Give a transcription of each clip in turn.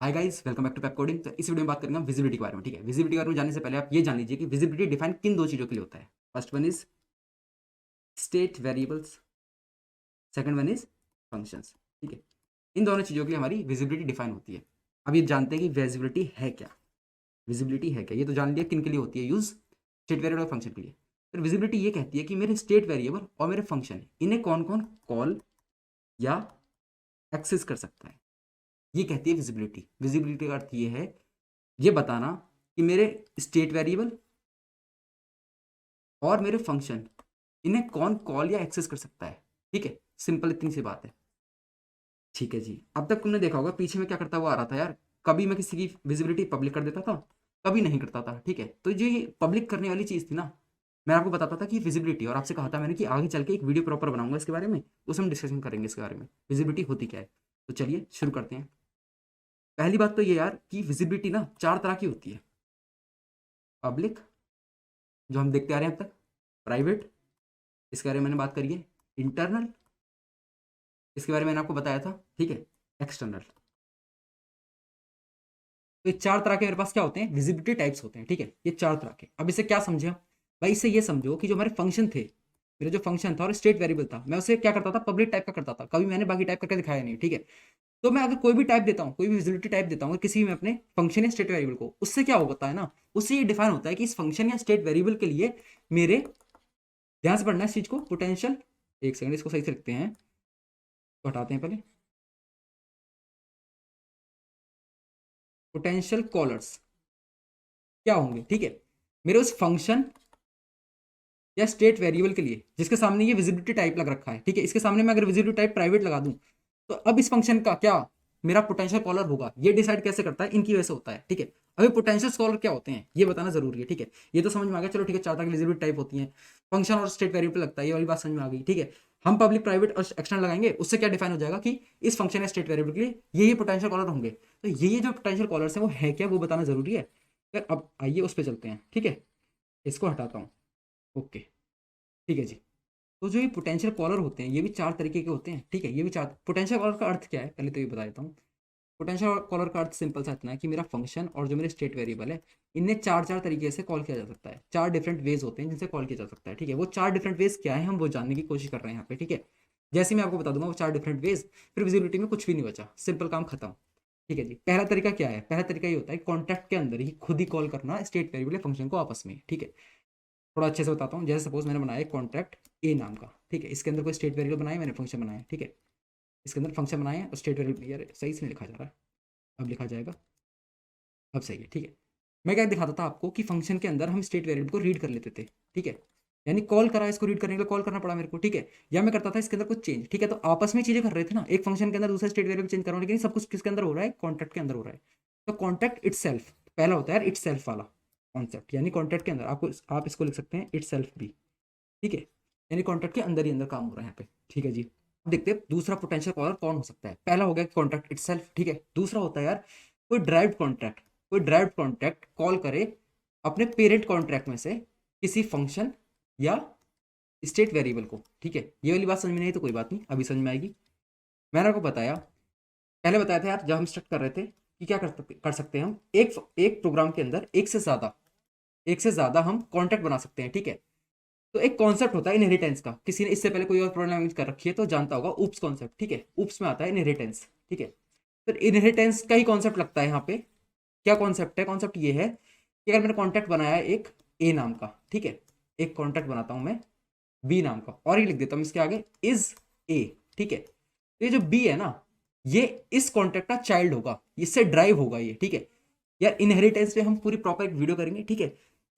Hi guys, welcome back to Pepcoding. तो इस video में बात करेंगे हम विजिबिलिटी के बारे में। ठीक है, विजिबिलिटी के बारे में जानने से पहले आप ये जान लीजिए कि विजिबिलिटी डिफाइन किन दो चीज़ों के लिए होता है। First one is state variables, second one is functions. ठीक है, इन दोनों चीज़ों के लिए हमारी विजिबिलिटी डिफाइन होती है। अब ये जानते हैं कि विजिबिलिटी है क्या। विजिबिलिटी है क्या, ये तो जान लिया किन के लिए होती है, यूज स्टेट वेरिएबल और फंक्शन के लिए। फिर विजिबिलिटी ये कहती है कि मेरे स्टेट वेरिएबल और मेरे फंक्शन इन्हें कौन कौन कॉल या एक्सेस कर सकता है, ये कहती है विजिबिलिटी। विजिबिलिटी का अर्थ ये है, ये बताना कि मेरे स्टेट वेरिएबल और मेरे फंक्शन इन्हें कौन कॉल या एक्सेस कर सकता है। ठीक है, सिंपल इतनी सी बात है। ठीक है जी, अब तक तुमने देखा होगा पीछे में क्या करता हुआ आ रहा था यार। कभी मैं किसी की विजिबिलिटी पब्लिक कर देता था, कभी नहीं करता था। ठीक है, तो जो ये पब्लिक करने वाली चीज़ थी ना, मैं आपको बताता था कि विजिबिलिटी, और आपसे कहा था मैंने कि आगे चल के एक वीडियो प्रॉपर बनाऊंगा इसके बारे में, उसमें डिस्कशन करेंगे इसके बारे में विजिबिलिटी होती क्या है। तो चलिए शुरू करते हैं। पहली बात तो ये यार कि विजिबिलिटी ना चार तरह की होती है। पब्लिक, जो हम देखते आ रहे हैं अब तक, प्राइवेट, इसके बारे में मैंने बात करी है, इंटरनल, इसके बारे में मैंने आपको बताया था, ठीक है, एक्सटर्नल। तो ये चार तरह के मेरे पास क्या होते हैं, विजिबिलिटी टाइप्स होते हैं। ठीक है, ये चार तरह के। अब इसे क्या समझे हम? भाई इससे ये समझो कि जो हमारे फंक्शन थे, मेरा जो फंक्शन था और स्टेट वेरिएबल था, मैं उसे क्या करता था, पब्लिक टाइप का करता था। कभी मैंने बाकी टाइप करके दिखाया नहीं। ठीक है, तो मैं अगर कोई भी टाइप देता हूँ, कोई भी विजिबिलिटी टाइप देता हूँ किसी में अपने फंक्शन या स्टेट वेरिएबल को, उससे क्या होता है ना, उससे ये डिफाइन होता है कि इस फंक्शन या स्टेट वेरिएबल के लिए मेरे, ध्यान से पढ़ना है इस चीज को, पोटेंशियल, एक सेकंड इसको सही से लिखते हैं, तो हटाते हैं पहले, पोटेंशियल कॉलर्स क्या होंगे। ठीक है, मेरे उस फंक्शन या स्टेट वेरिएबल के लिए जिसके सामने ये विजिबिलिटी टाइप लग रखा है। ठीक है, इसके सामने मैं अगर विजिबिलिटी टाइप प्राइवेट लगा दूं, तो अब इस फंक्शन का क्या मेरा पोटेंशियल कॉलर होगा, ये डिसाइड कैसे करता है, इनकी वजह से होता है। ठीक है, अभी पोटेंशियल कॉलर क्या होते हैं ये बताना जरूरी है। ठीक है, ये तो समझ में आ गया, चलो ठीक है, चार तरह की विजिबिलिटी टाइप होती है, फंक्शन और स्टेट वेरिएबल लगता है, ये वाली बात समझ में आ गई। ठीक है, हम पब्लिक प्राइवेट और एक्सटर्नल लगाएंगे, उससे क्या डिफाइन हो जाएगा कि इस फंक्शन या स्टेट वेरिएबल के लिए ये पोटेंशियल कॉलर होंगे। तो ये जो पोटेंशियल कॉलर्स है वो है क्या, वो बताना जरूरी है। फिर अब आइए उस पर चलते हैं। ठीक है, इसको हटाता हूँ। ओके, ठीक है जी। तो जो ये पोटेंशियल कॉलर होते हैं, ये भी चार तरीके के होते हैं। ठीक है, ये भी चार। पोटेंशियल कॉलर का अर्थ क्या है पहले तो ये बता देता हूँ। पोटेंशियल कॉलर का अर्थ सिंपल सा इतना है कि मेरा फंक्शन और जो मेरे स्टेट वेरिएबल है, इन्हें चार चार तरीके से कॉल किया जा सकता है। चार डिफरेंट वेज होते हैं जिनसे कॉल किया जा सकता है। ठीक है, वो चार डिफरेंट वेज क्या है, हम वो जानने की कोशिश कर रहे हैं यहाँ पे। ठीक है, जैसे मैं आपको बता दूंगा वो चार डिफरेंट वेज, फिर विजिबिलिटी में कुछ भी नहीं बचा, सिंपल काम खत्म। ठीक है जी, पहला तरीका क्या है? पहला तरीका ये होता है कॉन्टैक्ट के अंदर ही खुद ही कॉल करना स्टेट वेरिएबल फंक्शन को आपस में। ठीक है, थोड़ा अच्छे से बताता हूँ। जैसे सपोज मैंने बनाया एक कॉन्ट्रैक्ट ए नाम का। ठीक है, इसके अंदर कोई स्टेट वेरिएबल बनाया, मैंने फंक्शन बनाया। ठीक है, इसके अंदर फंक्शन बनाया और स्टेट वेरिएबल, यार सही से नहीं लिखा जा रहा है, अब लिखा जाएगा, अब सही है। ठीक है, मैं क्या दिखाता था आपको कि फंक्शन के अंदर हम स्टेट वेरिएबल को रीड कर लेते थे। ठीक है, यानी कॉल करा, इसको रीड करने के लिए कॉल करना पड़ा मेरे को। ठीक है, या मैं करता था इसके अंदर कुछ चेंज। ठीक है, तो आपस में चीजें कर रहे थे ना, एक फंक्शन के अंदर दूसरा स्टेट वेरिएबल चेंज कर रहा हूँ, लेकिन सब कुछ किसके अंदर हो रहा है, कॉन्ट्रैक्ट के अंदर हो रहा है। तो कॉन्ट्रैक्ट इट सेल्फ पहला होता है यार, इट सेल्फ वाला कॉन्सेप्ट, यानी कॉन्ट्रैक्ट के अंदर आपको, आप इसको लिख सकते हैं इट सेल्फ भी। ठीक है, यानी कॉन्ट्रैक्ट के अंदर ही अंदर काम हो रहा है यहाँ पे। ठीक है जी, अब देखते हैं दूसरा पोटेंशियल कॉलर कौन हो सकता है। पहला हो गया कॉन्ट्रैक्ट इटसेल्फ। ठीक है, दूसरा होता है यार कोई ड्राइव्ड कॉन्ट्रैक्ट। कोई ड्राइव्ड कॉन्ट्रैक्ट कॉल करे अपने पेरेंट कॉन्ट्रैक्ट में से किसी फंक्शन या स्टेट वेरिएबल को। ठीक है, ये वाली बात समझ में नहीं आई तो कोई बात नहीं, अभी समझ में आएगी। मैंने आपको बताया, पहले बताया था यार जब हम स्टार्ट कर रहे थे कि क्या कर सकते हैं हम, एक एक प्रोग्राम के अंदर एक से ज्यादा हम कॉन्ट्रैक्ट बना सकते हैं। ठीक है, तो एक कॉन्सेप्ट होता है इनहेरिटेंस का, किसी ने इससे पहले कोई और प्रोग्रामिंग लैंग्वेज कर रखी है तो जानता होगा, ऊप्स कॉन्सेप्ट। ठीक है, ऊप्स में आता है इनहेरिटेंस। ठीक है, फिर इनहेरिटेंस का ही कॉन्सेप्ट लगता है यहाँ पे। क्या कॉन्सेप्ट है? कॉन्सेप्ट ये है कि अगर मैंने कॉन्ट्रैक्ट बनाया है एक ए नाम का, ठीक है, एक कॉन्ट्रैक्ट बनाता हूं मैं बी नाम का, और ये लिख देता हूं इसके आगे इज ए। ठीक है, तो ये जो बी है ना, ये इस कॉन्ट्रैक्ट का चाइल्ड होगा, इससे ड्राइव होगा ये। ठीक है, यार इनहेरिटेंस पे हम पूरी प्रॉपर एक वीडियो करेंगे। ठीक है,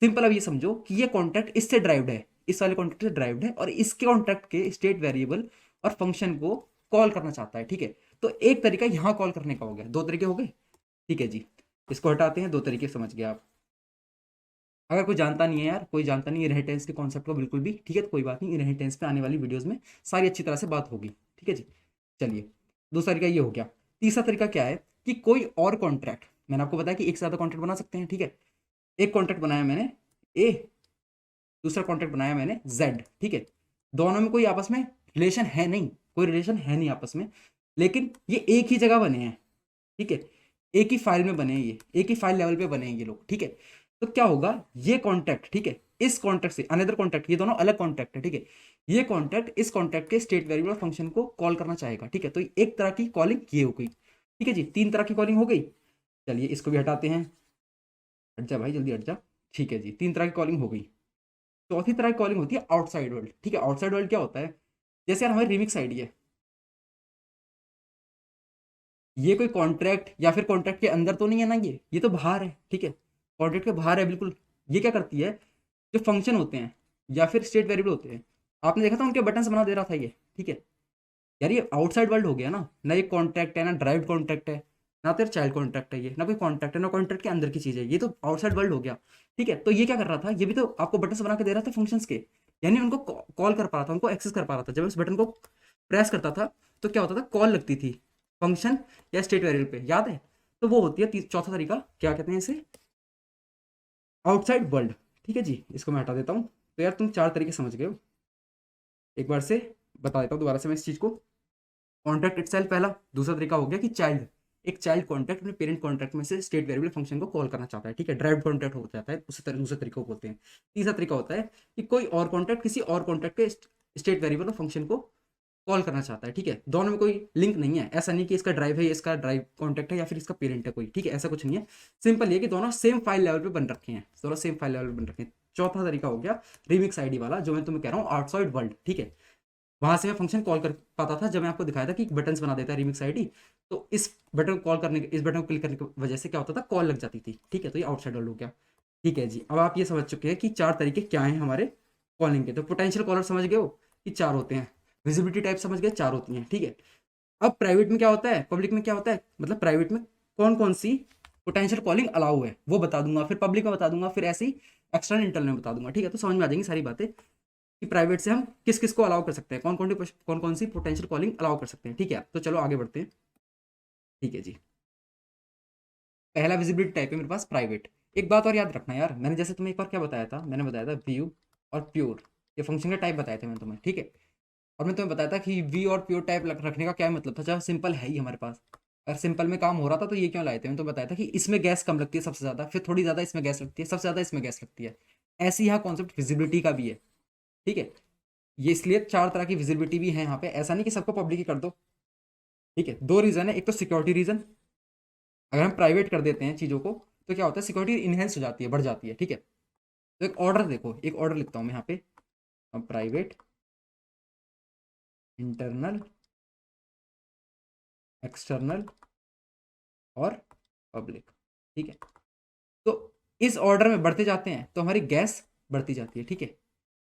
सिंपल अब ये समझो कि ये कॉन्ट्रैक्ट इससे ड्राइव्ड है, इस वाले कॉन्ट्रैक्ट से ड्राइव्ड है, और इसके कॉन्ट्रैक्ट के स्टेट वेरिएबल और फंक्शन को कॉल करना चाहता है। ठीक है, तो एक तरीका यहाँ कॉल करने का हो गया, दो तरीके हो गए। ठीक है जी, इसको हटाते हैं, दो तरीके समझ गए आप। अगर कोई जानता नहीं है यार, कोई जानता नहीं इनहेरिटेंस के कॉन्सेप्ट को बिल्कुल भी, ठीक है, तो कोई बात नहीं, इनहेरिटेंस पे आने वाली वीडियोस में सारी अच्छी तरह से बात होगी। ठीक है जी, चलिए, दूसरा तरीका ये हो गया। तीसरा तरीका क्या है कि कोई और कॉन्ट्रैक्ट, मैंने आपको बताया कि एक से ज्यादा कॉन्ट्रैक्ट बना सकते हैं। ठीक है, एक कॉन्ट्रैक्ट बनाया मैंने ए, दूसरा कॉन्ट्रैक्ट बनाया मैंने जेड। ठीक है, दोनों में कोई आपस में रिलेशन है नहीं, कोई रिलेशन है नहीं आपस में, लेकिन ये एक ही जगह बने हैं। ठीक है, एक ही फाइल में बने हैं, ये एक ही फाइल लेवल पे बने हैं ये लोग, ठीक है। तो क्या होगा, ये कॉन्टैक्ट, ठीक है, इस कॉन्टैक्ट से अनदर कॉन्टैक्ट, ये दोनों अलग कॉन्टैक्ट है, ठीक है। ये कॉन्टैक्ट इस कॉन्टैक्ट के स्टेट वेरिएबल फंक्शन को कॉल करना चाहेगा, ठीक है। तो एक तरह की कॉलिंग ये हो गई, ठीक है जी, 3 तरह की कॉलिंग हो गई। चलिए इसको भी हटाते हैं, हट जा भाई जल्दी हट जा। ठीक है जी, 3 तरह की कॉलिंग हो गई। चौथी तरह की कॉलिंग होती है आउटसाइड वर्ल्ड, ठीक है। आउटसाइड वर्ल्ड क्या होता है, जैसे यार हमारी रिमिक्स आईडी है, ये कोई कॉन्ट्रैक्ट या फिर कॉन्ट्रैक्ट के अंदर तो नहीं है ना, ये तो बाहर है, ठीक है, कॉन्ट्रैक्ट के बाहर है बिल्कुल। ये क्या करती है, जो फंक्शन होते हैं या फिर स्टेट वेरिएबल होते हैं, आपने देखा था उनके बटन्स बना दे रहा था ये, ठीक है। यार ये आउटसाइड वर्ल्ड हो गया ना ये कॉन्ट्रैक्ट है ना ड्राइव कॉन्ट्रैक्ट है, ना तो यार चाइल्ड कॉन्ट्रैक्ट है, ये ना कोई कॉन्ट्रैक्ट है ना कॉन्ट्रैक्ट के अंदर की चीज़ है, ये तो आउटसाइड वर्ल्ड हो गया, ठीक है। तो ये क्या कर रहा था, ये भी तो आपको बटन्स बना के दे रहा था फंक्शंस के, यानी उनको कॉल कर पा रहा था, उनको एक्सेस कर पा रहा था। जब इस बटन को प्रेस करता था तो क्या होता था, कॉल लगती थी फंक्शन या स्टेट वेरिएबल पे, याद है। तो वो होती है चौथा तरीका, क्या कहते हैं इसे, आउटसाइड वर्ल्ड, ठीक है जी। इसको मैं हटा देता हूँ। तो यार तुम 4 तरीके समझ गए हो, एक बार से बता देता हूँ दोबारा से मैं इस चीज़ को। कॉन्ट्रैक्ट इटसेल्फ पहला, दूसरा तरीका हो गया कि चाइल्ड, एक चाइल्ड कॉन्ट्रैक्ट अपने पेरेंट कॉन्ट्रैक्ट में से स्टेट वेरिएबल फंक्शन को कॉल करना चाहता है, ठीक है, ड्राइव कॉन्ट्रैक्ट हो जाता है, उसी तरह दूसरे तरीके को बोलते हैं। तीसरा तरीका होता है कि कोई और कॉन्ट्रैक्ट किसी और कॉन्ट्रैक्ट के स्टेट वेरिएबल फंक्शन को कॉल करना चाहता है, ठीक है। दोनों में कोई लिंक नहीं है, ऐसा नहीं कि इसका ड्राइव है, इसका ड्राइव कॉन्टैक्ट है या फिर इसका पेरेंट है कोई, ठीक है, ऐसा कुछ नहीं है। सिंपल ये कि दोनों सेम फाइल लेवल पे बन रखे हैं, दोनों सेम फाइल लेवल पे बन रखे हैं। चौथा तरीका हो गया रिमिक्स आईडी वाला, जो मैं तुम्हें कह रहा हूँ आउटसाइड वर्ल्ड, ठीक है। वहां से मैं फंक्शन कॉल कर पाता था, जब मैं आपको दिखाया था कि बटन्स बना देता है रिमिक्स आईडी। तो इस बटन को कॉल करने इस बटन को क्लिक करने की वजह से क्या होता था, कॉल लग जाती थी, ठीक है। तो ये आउटसाइड वर्ल्ड हो गया, ठीक है जी। अब आप ये समझ चुके हैं कि 4 तरीके क्या हैं हमारे कॉलिंग के। तो पोटेंशियल कॉलर समझ गए हो कि 4 होते हैं, विजिबिलिटी टाइप समझ गए 4 होती हैं, ठीक है। अब प्राइवेट में क्या होता है, पब्लिक में क्या होता है, मतलब प्राइवेट में कौन कौन सी पोटेंशियल कॉलिंग अलाउ है वो बता दूंगा, फिर पब्लिक में बता दूंगा, फिर ऐसे ही एक्सटर्नल इंटरनल में बता दूंगा, ठीक है। तो समझ में आ जाएंगी सारी बातें कि प्राइवेट से हम किस किस को अलाउ कर सकते हैं, कौन कौन सी पोटेंशियल कॉलिंग अलाउ कर सकते हैं, ठीक है। तो चलो आगे बढ़ते हैं, ठीक है जी। पहला विजिबिलिटी टाइप है मेरे पास प्राइवेट। एक बात और याद रखना यार, मैंने जैसे तुम्हें एक बार क्या बताया था, मैंने बताया था व्यू और प्योर, ये फंक्शन का टाइप बताए थे मैंने तुम्हें, ठीक है। और मैं तुम्हें बताया था कि वी और प्योर टाइप रखने का क्या मतलब था, जब सिंपल है ही हमारे पास, अगर सिंपल में काम हो रहा था तो ये क्यों लाए थे। मैंने तो बताया था कि इसमें गैस कम लगती है सबसे ज़्यादा, फिर थोड़ी ज़्यादा इसमें गैस लगती है, सबसे ज़्यादा इसमें गैस लगती है। ऐसे ही यहाँ कॉन्सेप्ट विजिबिलिटी का भी है, ठीक है। ये इसलिए 4 तरह की विजिबिलिटी भी है यहाँ पे, ऐसा नहीं कि सबको पब्लिक ही कर दो, ठीक है। 2 रीज़न है, एक तो सिक्योरिटी रीज़न, अगर हम प्राइवेट कर देते हैं चीज़ों को तो क्या होता है, सिक्योरिटी इनहेंस हो जाती है, बढ़ जाती है, ठीक है। तो एक ऑर्डर देखो, एक ऑर्डर लिखता हूँ मैं यहाँ पे, प्राइवेट, इंटरनल, एक्सटर्नल और पब्लिक, ठीक है। तो इस ऑर्डर में बढ़ते जाते हैं तो हमारी गैस बढ़ती जाती है, ठीक है।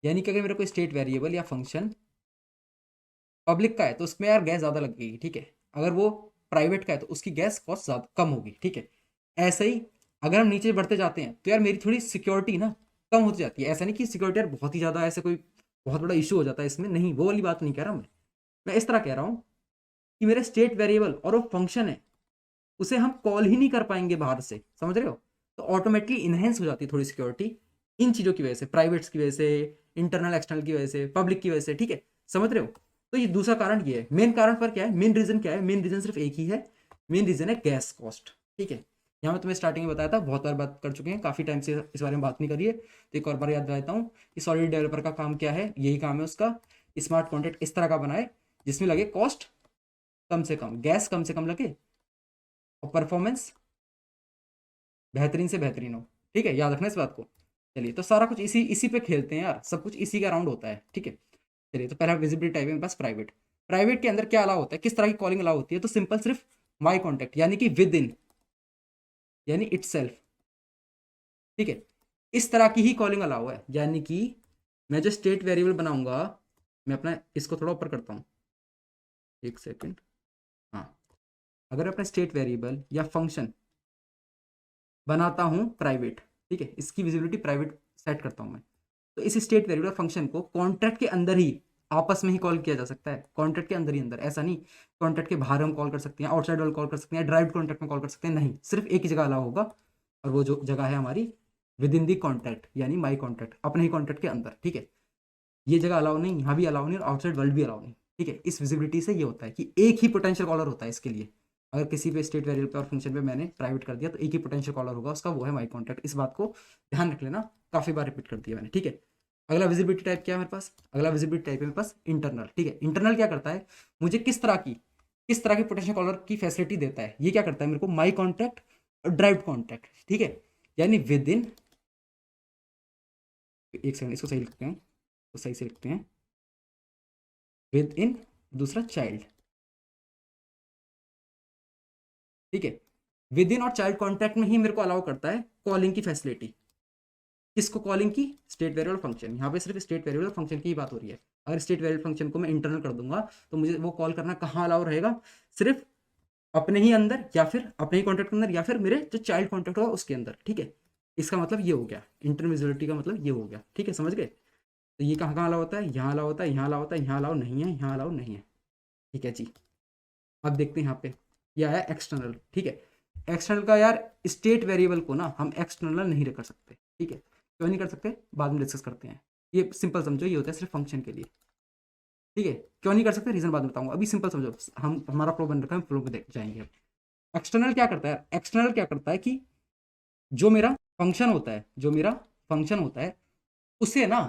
यानी कि अगर मेरा कोई स्टेट वेरिएबल या फंक्शन पब्लिक का है तो उसमें यार गैस ज़्यादा लगेगी, ठीक है। अगर वो प्राइवेट का है तो उसकी गैस कॉस्ट ज़्यादा कम होगी, ठीक है। ऐसे ही अगर हम नीचे बढ़ते जाते हैं तो यार मेरी थोड़ी सिक्योरिटी ना कम होती जाती है। ऐसा नहीं कि सिक्योरिटी यार बहुत ही ज़्यादा ऐसे कोई बहुत बड़ा इशू हो जाता है इसमें, नहीं, वो वाली बात नहीं कह रहा मैं इस तरह कह रहा हूँ कि मेरे स्टेट वेरिएबल और वो फंक्शन है उसे हम कॉल ही नहीं कर पाएंगे बाहर से, समझ रहे हो। तो ऑटोमेटिकली इनहेंस हो जाती है थोड़ी सिक्योरिटी इन चीज़ों की वजह से, प्राइवेट्स की वजह से, इंटरनल एक्सटर्नल की वजह से, पब्लिक की वजह से, ठीक है, समझ रहे हो। तो ये दूसरा कारण ये है। मेन कारण पर क्या है, मेन रीजन क्या है, मेन रीजन सिर्फ एक ही है, मेन रीजन है गैस कॉस्ट, ठीक है। यहाँ मैं तुम्हें स्टार्टिंग में बताया था, बहुत बार बात कर चुके हैं, काफ़ी टाइम से इस बारे में बात नहीं करी है, तो एक और बार याद दिलाता हूँ कि सॉलिड डेवलपर का काम क्या है, यही काम है उसका, स्मार्ट कॉन्ट्रैक्ट इस तरह का बनाए जिसमें लगे कॉस्ट कम से कम, गैस कम से कम लगे और परफॉर्मेंस बेहतरीन से बेहतरीन हो, ठीक है, याद रखना इस बात को। चलिए तो सारा कुछ इसी इसी पे खेलते हैं यार, सब कुछ इसी का अराउंड होता है, ठीक है। चलिए तो पहला विजिबिलिटी टाइप है मेरे पास प्राइवेट। प्राइवेट के अंदर क्या अलाउ होता है, किस तरह की कॉलिंग अलाउ होती है, तो सिंपल सिर्फ माई कॉन्टैक्ट यानी कि विद इन, यानी इटसेल्फ, ठीक है। इस तरह की ही कॉलिंग अलाउ है, यानी कि मैं जो स्टेट वेरिएबल बनाऊंगा, मैं अपना इसको थोड़ा ऊपर करता हूँ, एक सेकेंड, हाँ। अगर अपना स्टेट वेरिएबल या फंक्शन बनाता हूँ प्राइवेट, ठीक है, इसकी विजिबिलिटी प्राइवेट सेट करता हूँ मैं, तो इस स्टेट वेरिएबल फंक्शन को कॉन्ट्रैक्ट के अंदर ही आपस में ही कॉल किया जा सकता है, कॉन्ट्रैक्ट के अंदर ही अंदर, ऐसा नहीं कॉन्ट्रैक्ट के बाहर हम कॉल कर सकते हैं, आउटसाइड वाल कॉल कर सकते हैं, ड्राइव कॉन्ट्रैक्ट में कॉल कर सकते हैं, नहीं, सिर्फ एक ही जगह अलाउ होगा, और वो जो जगह है हमारी विद इन दी कॉन्ट्रैक्ट, यानी माई कॉन्ट्रैक्ट, अपने ही कॉन्ट्रैक्ट के अंदर, ठीक है। ये जगह अलाउ नहीं, यहाँ भी अलाउ नहीं और आउटसाइड वर्ल्ड भी अलाउ नहीं, ठीक है। इस विजिबिलिटी से ये होता है कि एक ही पोटेंशियल कॉलर होता है इसके लिए, अगर किसी पे स्टेट वेरिएबल पे और फंक्शन पे मैंने प्राइवेट कर दिया तो एक ही पोटेंशियल कॉलर होगा उसका, वो है माई कॉन्टैक्ट। इस बात को ध्यान रख लेना, काफ़ी बार रिपीट कर दिया मैंने, ठीक है। अगला विजिबिलिटी टाइप क्या है मेरे पास, अगला विजिबिलिटी टाइप है मेरे पास इंटरनल, ठीक है। इंटरनल क्या करता है, मुझे किस तरह की पोटेंशियल कॉलर की फैसिलिटी देता है, ये क्या करता है मेरे को माई कॉन्टैक्ट और ड्राइव कॉन्टैक्ट, ठीक है। यानी विद इन, एक सेकंड इसको सही लिखते हैं, तो सही से लिखते हैं, विद इन दूसरा चाइल्ड, ठीक है। विद इन और चाइल्ड कॉन्टैक्ट में ही मेरे को अलाउ करता है कॉलिंग की फैसिलिटी। किसको कॉलिंग की, स्टेट वेरिएबल फंक्शन। यहाँ पे सिर्फ स्टेट वेरिएबल फंक्शन की ही बात हो रही है। अगर स्टेट वेरिएबल फंक्शन को मैं इंटरनल कर दूंगा तो मुझे वो कॉल करना कहाँ अलाउ रहेगा, सिर्फ अपने ही अंदर, या फिर अपने ही कॉन्टैक्ट के अंदर, या फिर मेरे जो चाइल्ड कॉन्टैक्ट होगा उसके अंदर, ठीक है। इसका मतलब ये हो गया, इंटरविजिबिलिटी का मतलब ये हो गया, ठीक है, समझ गए। तो ये कहाँ कहाँ अलाउ होता है, यहाँ अलाउ होता है, यहाँ अलाउ होता है, यहाँ अलाउ नहीं है, यहाँ अलाउ नहीं है, ठीक है जी। अब देखते हैं यहाँ पे यह है एक्सटर्नल, ठीक है। एक्सटर्नल का यार, स्टेट वेरिएबल को ना हम एक्सटर्नल नहीं कर सकते, ठीक है। क्यों नहीं कर सकते, बाद में डिस्कस करते हैं। ये सिंपल समझो, ये होता है सिर्फ फंक्शन के लिए, ठीक है। क्यों नहीं कर सकते, रीजन बाद में बताऊंगा, अभी सिंपल समझो। हम हमारा फ्लो बन रखा है, फ्लो में देख जाएंगे अब। एक्सटर्नल क्या करता है, एक्सटर्नल क्या करता है कि जो मेरा फंक्शन होता है, जो मेरा फंक्शन होता है उसे ना,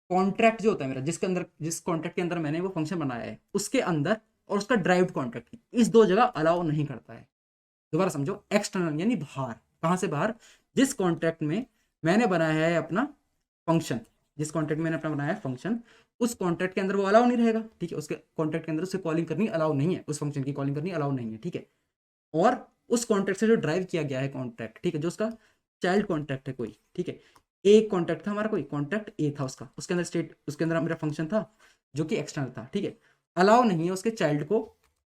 कॉन्ट्रैक्ट जो होता है मेरा, जिसके अंदर, जिस कॉन्ट्रैक्ट के अंदर मैंने वो फंक्शन बनाया है उसके अंदर, और उसका ड्राइव्ड कॉन्ट्रैक्ट, इस दो जगह अलाउ नहीं करता है। दोबारा समझो, एक्सटर्नल यानी बाहर, कहाँ से बाहर, जिस कॉन्ट्रैक्ट में मैंने बनाया है अपना फंक्शन, जिस कॉन्ट्रैक्ट में मैंने अपना बनाया है फंक्शन, उस कॉन्ट्रैक्ट के अंदर वो अलाउ नहीं रहेगा, ठीक है। उसके कॉन्ट्रैक्ट के अंदर उसे कॉलिंग करनी अलाउ नहीं है, उस फंक्शन की कॉलिंग करनी अलाउ नहीं है, ठीक है। और उस कॉन्ट्रैक्ट से जो ड्राइव किया गया है कॉन्ट्रैक्ट, ठीक है, जो उसका चाइल्ड कॉन्ट्रैक्ट है कोई, ठीक है। एक कॉन्ट्रैक्ट था हमारा, कोई कॉन्ट्रैक्ट ए था उसका, उसके अंदर स्टेट, उसके अंदर मेरा फंक्शन था जो कि एक्सटर्नल था, ठीक है। अलाउ नहीं है उसके चाइल्ड को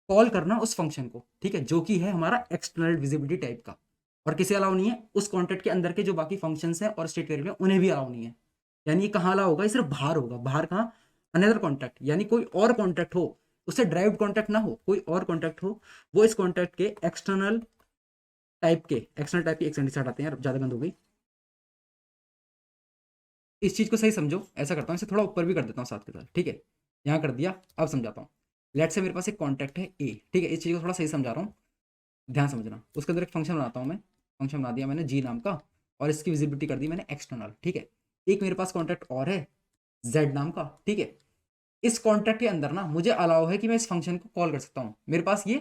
कॉल करना उस फंक्शन को, ठीक है, जो कि है हमारा एक्सटर्नल विजिबिलिटी टाइप का। और किसे अलाउ नहीं है, उस कॉन्ट्रैक्ट के अंदर के जो बाकी फंक्शंस हैं और स्टेट वेरिएबल उन्हें भी अलाउ नहीं है। यानी ये कहाँ अलाउ होगा, ये सिर्फ बाहर होगा। बाहर कहाँ, अनदर कॉन्ट्रैक्ट, यानी कोई और कॉन्ट्रैक्ट हो, उससे ड्राइव्ड कॉन्ट्रैक्ट ना हो, कोई और कॉन्ट्रैक्ट हो, वो इस कॉन्ट्रैक्ट के एक्सटर्नल टाइप की एक्सटेंड से हटाते हैं यार, ज़्यादा गंद हो गई। इस चीज़ को सही समझो, ऐसा करता हूँ, इसे थोड़ा ऊपर भी कर देता हूँ साथ के साथ, ठीक है। यहाँ कर दिया, अब समझाता हूँ। लेट से मेरे पास एक कॉन्टैक्ट है ए, ठीक है, इस चीज़ को थोड़ा सही समझा रहा हूँ, ध्यान समझना। उसके अंदर एक फंक्शन बनाता हूँ मैं, फंक्शन बना दिया मैंने जी नाम का, और इसकी विजिबिलिटी कर दी मैंने एक्सटर्नल, ठीक है। एक मेरे पास कॉन्टैक्ट और है जेड नाम का, ठीक है। इस कॉन्टैक्ट के अंदर ना मुझे अलाउ है कि मैं इस फंक्शन को कॉल कर सकता हूँ, मेरे पास ये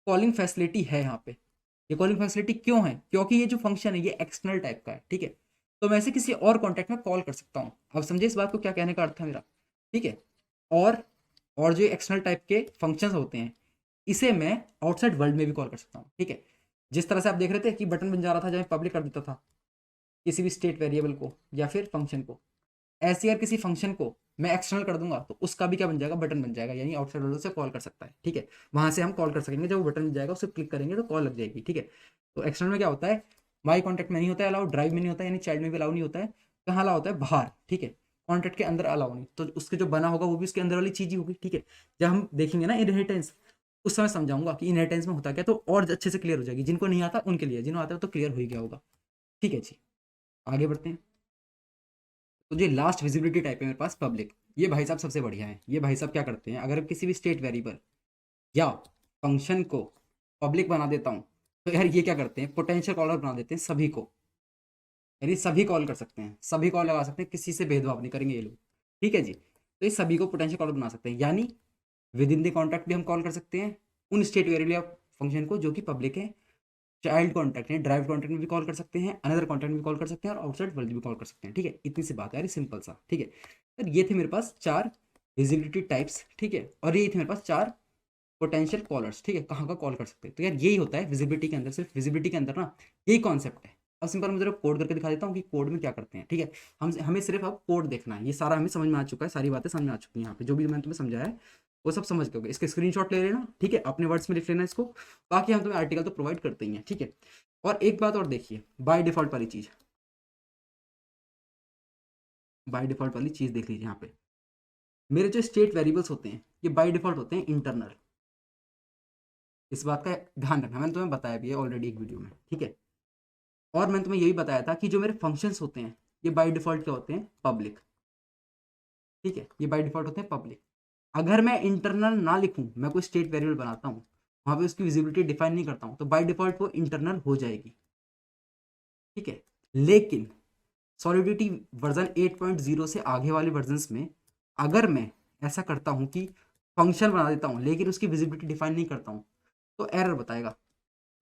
कॉलिंग फैसिलिटी है यहाँ पे। ये कॉलिंग फैसिलिटी क्यों है, क्योंकि ये जो फंक्शन है ये एक्सटर्नल टाइप का है, ठीक है। तो मैं इसे किसी और कॉन्टैक्ट में कॉल कर सकता हूँ। अब समझे इस बात को, क्या कहने का अर्थ है मेरा, ठीक है। और और जो एक्सटर्नल टाइप के फंक्शंस होते हैं, इसे मैं आउटसाइड वर्ल्ड में भी कॉल कर सकता हूँ, ठीक है। जिस तरह से आप देख रहे थे कि बटन बन जा रहा था जब मैं पब्लिक कर देता था किसी भी स्टेट वेरिएबल को या फिर फंक्शन को, ऐसे अगर किसी फंक्शन को मैं एक्सटर्नल कर दूंगा तो उसका भी क्या बन जाएगा, बटन बन जाएगा, यानी आउटसाइड वर्ल्ड से कॉल कर सकता है, ठीक है। वहां से हम कॉल कर सकेंगे, जब वो बटन मिल जाएगा उसे क्लिक करेंगे तो कॉल लग जाएगी, ठीक है। तो एक्सटर्नल में क्या होता है, माई कॉन्टैक्ट में नहीं होता है अलाउ, ड्राइव में नहीं होता है, यानी चाइल्ड में भी अलाउ नहीं होता है। कहाँ अलाउ होता है, बाहर, ठीक है। कॉन्टैक्ट के अंदर अलाउ नहीं, तो उसके जो बना होगा वो भी उसके अंदर वाली चीज ही होगी, ठीक है। जब हम देखेंगे ना इनहेरिटेंस, उस समय समझाऊंगा कि इनहेरिटेंस में होता क्या, तो और अच्छे से क्लियर हो जाएगी। जिनको नहीं आता उनके लिए, जिन्होंने आता है तो क्लियर हो ही गया होगा, ठीक है जी। आगे बढ़ते हैं। तो जो लास्ट विजिबिलिटी टाइप है मेरे पास पब्लिक, ये भाई साहब सबसे बढ़िया है। ये भाई साहब क्या करते हैं, अगर किसी भी स्टेट वेरिएबल या फंक्शन को पब्लिक बना देता हूँ तो यार ये क्या करते हैं, पोटेंशियल कॉलर बना देते हैं सभी को, यानी सभी कॉल कर सकते हैं, सभी कॉल लगा सकते हैं, किसी से भेदभाव नहीं करेंगे ये लोग, ठीक है जी। तो ये सभी को पोटेंशियल कॉलर बना सकते हैं, यानी विद इन द कॉन्ट्रैक्ट भी हम कॉल कर सकते हैं उन स्टेट वेरिएबल या फंक्शन को जो कि पब्लिक है। चाइल्ड कॉन्टैक्ट है, ड्राइव कॉन्टैक्ट में भी कॉल कर सकते हैं, अनदर कॉन्टैक्ट में भी कॉल कर सकते हैं, और आउटसाइड वर्ल्ड भी कॉल कर सकते हैं, ठीक है। इतनी सी बात है यार, सिंपल सा, ठीक है। तो ये थे मेरे पास चार विजिबिलिटी टाइप्स, ठीक है। और ये थे मेरे पास चार पोटेंशियल कॉलर्स, ठीक है, कहाँ का कॉल कर सकते हैं। तो यार यही होता है विजिबिलिटी के अंदर, सिर्फ विजिबिलिटी के अंदर ना यही कॉन्सेप्ट है। अब सिंपल मैं जरा कोड करके दिखा देता हूँ कि कोड में क्या करते हैं, ठीक है। हमें सिर्फ अब कोड देखना है, ये सारा हमें समझ में आ चुका है, सारी बातें समझ में आ चुकी हैं। यहाँ पे जो भी मैंने तुम्हें समझाया है वो सब समझ गए, इसके स्क्रीनशॉट ले लेना, ठीक है, अपने वर्ड्स में लिख लेना इसको। बाकी हम तुम्हें आर्टिकल तो प्रोवाइड करते ही हैं, ठीक है। और एक बात और देखिए, बाय डिफॉल्ट वाली चीज, बाय डिफॉल्ट वाली चीज देख लीजिए यहाँ पे। मेरे जो स्टेट वेरिएबल्स होते हैं ये बाय डिफॉल्ट होते हैं इंटरनल। इस बात का ध्यान रखना, मैंने तुम्हें बताया भी है ऑलरेडी एक वीडियो में, ठीक है। और मैंने तुम्हें यही बताया था कि जो मेरे फंक्शंस होते हैं ये बाय डिफॉल्ट क्या होते हैं, पब्लिक, ठीक है। ये बाय डिफॉल्ट होते हैं पब्लिक। अगर मैं इंटरनल ना लिखूं, मैं कोई स्टेट वेरिएबल बनाता हूँ, वहाँ पे उसकी विजिबिलिटी डिफाइन नहीं करता हूँ, तो बाय डिफॉल्ट वो इंटरनल हो जाएगी, ठीक है। लेकिन सॉलिडिटी वर्जन 8.0 से आगे वाले वर्जन्स में अगर मैं ऐसा करता हूँ कि फंक्शन बना देता हूँ लेकिन उसकी विजिबिलिटी डिफाइन नहीं करता हूँ, तो एरर बताएगा,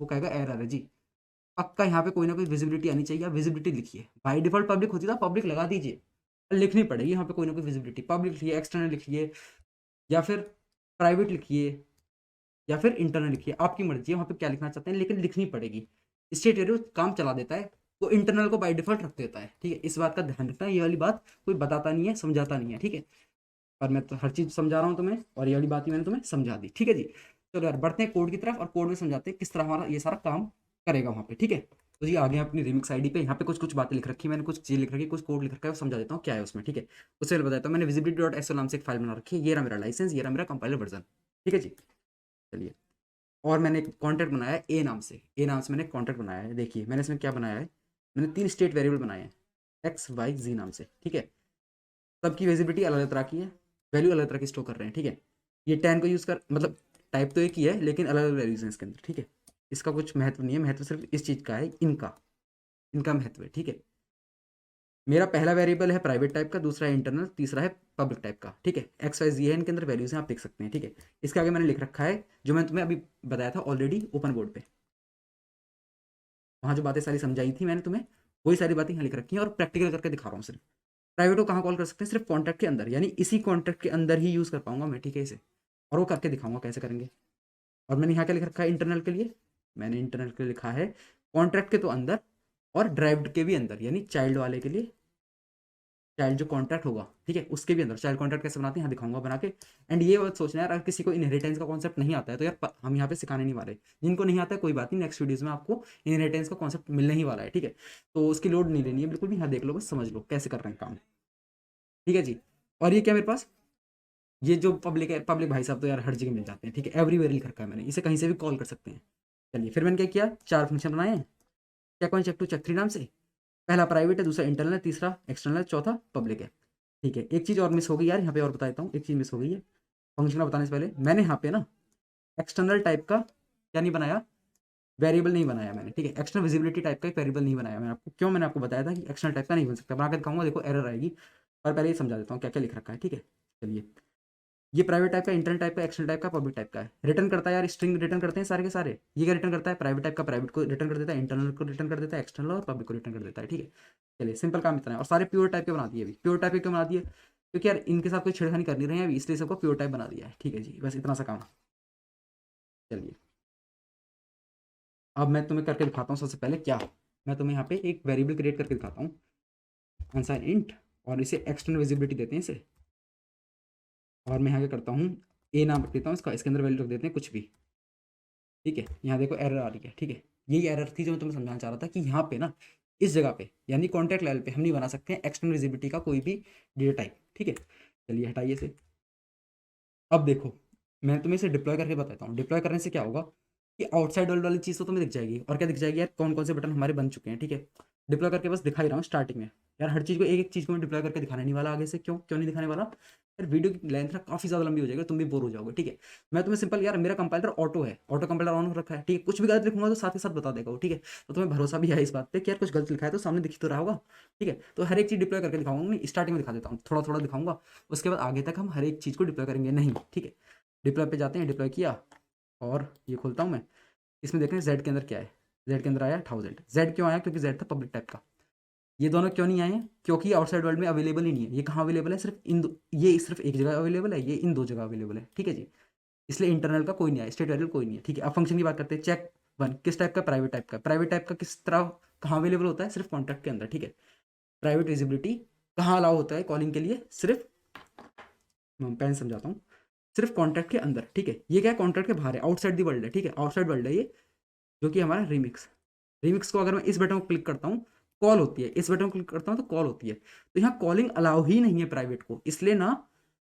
वो कहेगा एरर है जी। पक्का यहाँ पे कोई ना कोई विजिबिलिटी आनी चाहिए। विजिबिलिटी लिखिए, बाई डिफॉल्ट पब्लिक होती था, पब्लिक लगा दीजिए, लिखनी पड़ेगी यहाँ पे कोई ना कोई विजिबिलिटी। पब्लिक लिखिए, एक्सटर्नल लिखिए, या फिर प्राइवेट लिखिए, या फिर इंटरनल लिखिए, आपकी मर्जी है वहाँ पे क्या लिखना चाहते हैं, लेकिन लिखनी पड़ेगी। स्टेट वेरिएबल काम चला देता है, वो इंटरनल को बाय डिफॉल्ट रख देता है, ठीक है। इस बात का ध्यान रखना, ये वाली बात कोई बताता नहीं है, समझाता नहीं है, ठीक है। पर मैं तो हर चीज़ समझा रहा हूँ तुम्हें, और ये वाली बात ही मैंने तुम्हें समझा दी, ठीक है जी। चलो यार बढ़ते हैं कोड की तरफ, और कोड में समझाते हैं किस तरह हमारा ये सारा काम करेगा वहाँ पे, ठीक है। तो जी आगे अपनी रिमिक्स आईडी पे यहाँ पे कुछ कुछ बातें लिख रखी है मैंने, कुछ चीज़ लिख रखी है, कुछ कोड लिख रखा है, वो समझा देता हूँ क्या है उसमें, ठीक है। उससे पहले बताता हूँ, मैंने visibility.so नाम से एक फाइल बना रखी है, ये रहा मेरा लाइसेंस, ये रहा मेरा कंपाइलर वर्जन, ठीक है जी। चलिए, और मैंने एक कॉन्ट्रैक्ट बनाया है ए नाम से मैंने एक कॉन्ट्रैक्ट बनाया है। देखिए मैंने इसमें क्या बनाया है, मैंने 3 स्टेट वेरिएबल बनाए हैं एक्स वाई जी नाम से, ठीक है। सबकी विजिबिलिटी अलग अलग तरह की है, वैल्यू अलग तरह की स्टोर कर रहे हैं, ठीक है। ये 10 को यूज़ कर, मतलब टाइप तो एक ही है लेकिन अलग अलग वैल्यूज हैं इसके अंदर, ठीक है। इसका कुछ महत्व नहीं है, महत्व सिर्फ इस चीज़ का है, इनका इनका महत्व है, ठीक है। मेरा पहला वेरिएबल है प्राइवेट टाइप का, दूसरा है इंटरनल, तीसरा है पब्लिक टाइप का, ठीक है। एक्स वाई जी है, इनके अंदर वैल्यूज हैं, आप देख सकते हैं, ठीक है। इसके आगे मैंने लिख रखा है जो मैंने तुम्हें अभी बताया था ऑलरेडी ओपन बोर्ड पे, वहाँ जो बातें सारी समझाई थी मैंने तुम्हें, वही सारी बातें यहाँ लिख रखी हैं और प्रैक्टिकल करके दिखा रहा हूँ सिर्फ। प्राइवेट को कहाँ कॉल कर सकते हैं, सिर्फ कॉन्टैक्ट के अंदर, यानी इसी कॉन्टैक्ट के अंदर ही यूज़ कर पाऊंगा मैं, ठीक है इसे, और वो करके दिखाऊंगा कैसे करेंगे। और मैंने यहाँ क्या लिख रखा है इंटरनल के लिए, मैंने इंटरनल के लिए लिखा है कॉन्ट्रैक्ट के तो अंदर और ड्राइव्ड के भी अंदर, यानी चाइल्ड वाले के लिए, चाइल्ड जो कॉन्ट्रैक्ट होगा, ठीक है, उसके भी अंदर चाइल्ड कॉन्ट्रैक्ट कैसे बनाते हैं यहाँ दिखाऊंगा बना के। एंड ये बात सोचना यार, अगर किसी को इनहेरिटेंस का कॉन्सेप्ट नहीं आता है तो यार हम यहाँ पे सिखाने नहीं वाले, जिनको नहीं आता है कोई बात नहीं, नेक्स्ट वीडियोज में आपको इनहेरिटेंस का कॉन्सेप्ट मिलने ही वाला है, ठीक है। तो उसकी लोड नहीं लेनी है बिल्कुल भी, यहाँ देख लो बस, समझ लो कैसे कर रहे हैं काम, ठीक है जी। और ये क्या मेरे पास, ये जो पब्लिक है, पब्लिक भाई साहब तो यार हर जगह मिल जाते हैं, ठीक है, एवरीवेयर लिख रखा है मैंने, इसे कहीं से भी कॉल कर सकते हैं। चलिए फिर मैंने क्या किया, 4 फंक्शन बनाए हैं, चेक 1 चेक 2 चेक 3 नाम से। पहला प्राइवेट है, दूसरा इंटरनल है, तीसरा एक्सटर्नल है, चौथा पब्लिक है, ठीक है। एक चीज़ और मिस हो गई यार, यहाँ पे और बता देता हूँ, एक चीज़ मिस हो गई है। फंक्शन का बताने से पहले मैंने यहाँ पे ना एक्सटर्नल टाइप का क्या नहीं बनाया, वेरिएबल नहीं बनाया मैंने, ठीक है। एक्सटर्नल विजिबिलिटी टाइप का एक वेरिएबल नहीं बनाया मैंने आपको, क्यों, मैंने आपको बताया था कि एक्सटर्नल टाइप का नहीं बन सकता, बना के दिखाऊंगा, देखो एरर आएगी। और पहले ये समझा देता हूँ क्या क्या लिख रखा है, ठीक है। चलिए, ये प्राइवेट टाइप का, इंटरनल टाइप का, एक्सटर्नल टाइप का, पब्लिक टाइप का है। रिटर्न करता है यार, स्ट्रिंग रिटर्न करते हैं सारे के सारे। ये क्या रिटर्न करता है, प्राइवेट टाइप का प्राइवेट को रिटर्न कर देता है, इंटरनल को रिटर्न कर देता है, एक्सटर्नल और पब्लिक को रिटर्न कर देता है, ठीक है। चलिए सिंपल काम इतना है, और सारे प्योर टाइप के बना दिए। अभी प्योर टाइप के क्यों बना दिए, क्योंकि यार इनके साथ कोई छेड़खानी कर नहीं रहे हैं अभी, इसलिए सबको प्योर टाइप बना दिया है, ठीक है जी, बस इतना सा काम। चलिए अब मैं तुम्हें करके दिखाता हूँ, सबसे पहले क्या, मैं तुम्हें यहाँ पे एक वेरिएबल क्रिएट करके दिखाता हूँ, अनसाइन इंट, और इसे एक्सटर्नल विजिबिलिटी देते हैं इसे। और मैं यहाँ क्या करता हूँ, ए नाम रख देता हूँ इसका, इसके अंदर वैल्यू रख देते हैं कुछ भी, ठीक है। यहाँ देखो एरर आ रही है, ठीक है। यही एरर थी जो मैं तुम्हें समझाना चाह रहा था, कि यहाँ पे ना इस जगह पे, यानी कॉन्टैक्ट लेवल पे हम नहीं बना सकते हैं एक्सटर्नल विजिबिलिटी का कोई भी डेटा टाइप, ठीक है। चलिए हटाइए इसे। अब देखो, मैं तुम्हें इसे डिप्लॉय करके बताता हूँ। डिप्लॉय करने से क्या होगा कि आउटसाइड वर्ल्ड वाली चीज़ तो तुम्हें दिख जाएगी, और क्या दिख जाएगी यार, कौन कौन से बटन हमारे बन चुके हैं, ठीक है। डिप्लॉय करके बस दिखा ही रहा हूँ स्टार्टिंग में। यार हर चीज़ को, एक एक चीज़ को मैं डिप्लॉय करके दिखाने नहीं वाला आगे से, क्यों क्यों नहीं दिखाने वाला यार, वीडियो की लेंथ ना काफ़ी ज़्यादा लंबी हो जाएगी, तुम भी बोर हो जाओगे, ठीक है। मैं तुम्हें सिंपल, यार मेरा कंपाइलर ऑटो है, ऑटो कंपाइलर ऑन हो रखा है, ठीक है। कुछ भी गलत लिखूंगा तो साथ ही साथ बता देगा वो, ठीक है। तो तुम्हें भरोसा भी है इस बात पे कि यार कुछ गलत लिखा है तो सामने दिख तो रहा होगा, ठीक है। तो हर एक चीज़ डिप्लॉय करके दिखाऊंगा नहीं, स्टार्टिंग में दिखा देता हूँ, थोड़ा थोड़ा दिखाऊंगा, उसके बाद आगे तक हम हर एक चीज़ को डिप्लॉय करेंगे नहीं, ठीक है। डिप्लॉय पे जाते हैं, डिप्लॉय किया, और ये खोलता हूँ मैं, इसमें देखें जेड के अंदर क्या है, जेड के अंदर आया 1000। जेड क्यों आया, क्योंकि जेड था पब्लिक टाइप का। ये दोनों क्यों नहीं आए हैं, क्योंकि आउटसाइड वर्ल्ड में अवेलेबल ही नहीं है। ये कहाँ अवेलेबल है, सिर्फ इन दो, ये सिर्फ एक जगह अवेलेबल है, ये इन दो जगह अवेलेबल है, ठीक है जी। इसलिए इंटरनल का कोई नहीं आया, स्टेट वेरिएबल कोई नहीं है, ठीक है। अब फंक्शन की बात करते हैं। चेक 1 किस टाइप का, प्राइवेट टाइप का। प्राइवेट टाइप का किस तरह कहाँ अवेलेबल होता है, सिर्फ कॉन्टैक्ट के अंदर, ठीक है। प्राइवेट विजिबिलिटी कहाँ अलाउ होता है कॉलिंग के लिए, सिर्फ, मैं पेन समझाता हूँ, सिर्फ कॉन्टैक्ट के अंदर, ठीक है। ये क्या है, कॉन्टैक्ट के बाहर है, आउटसाइड दी वर्ल्ड है, ठीक है, आउटसाइड वर्ल्ड है ये, जो कि हमारा रिमिक्स। रिमिक्स को अगर मैं इस बटन को क्लिक करता हूँ, कॉल होती है, इस बटन को क्लिक करता हूँ तो कॉल होती है। तो यहाँ कॉलिंग अलाउ ही नहीं है प्राइवेट को, इसलिए ना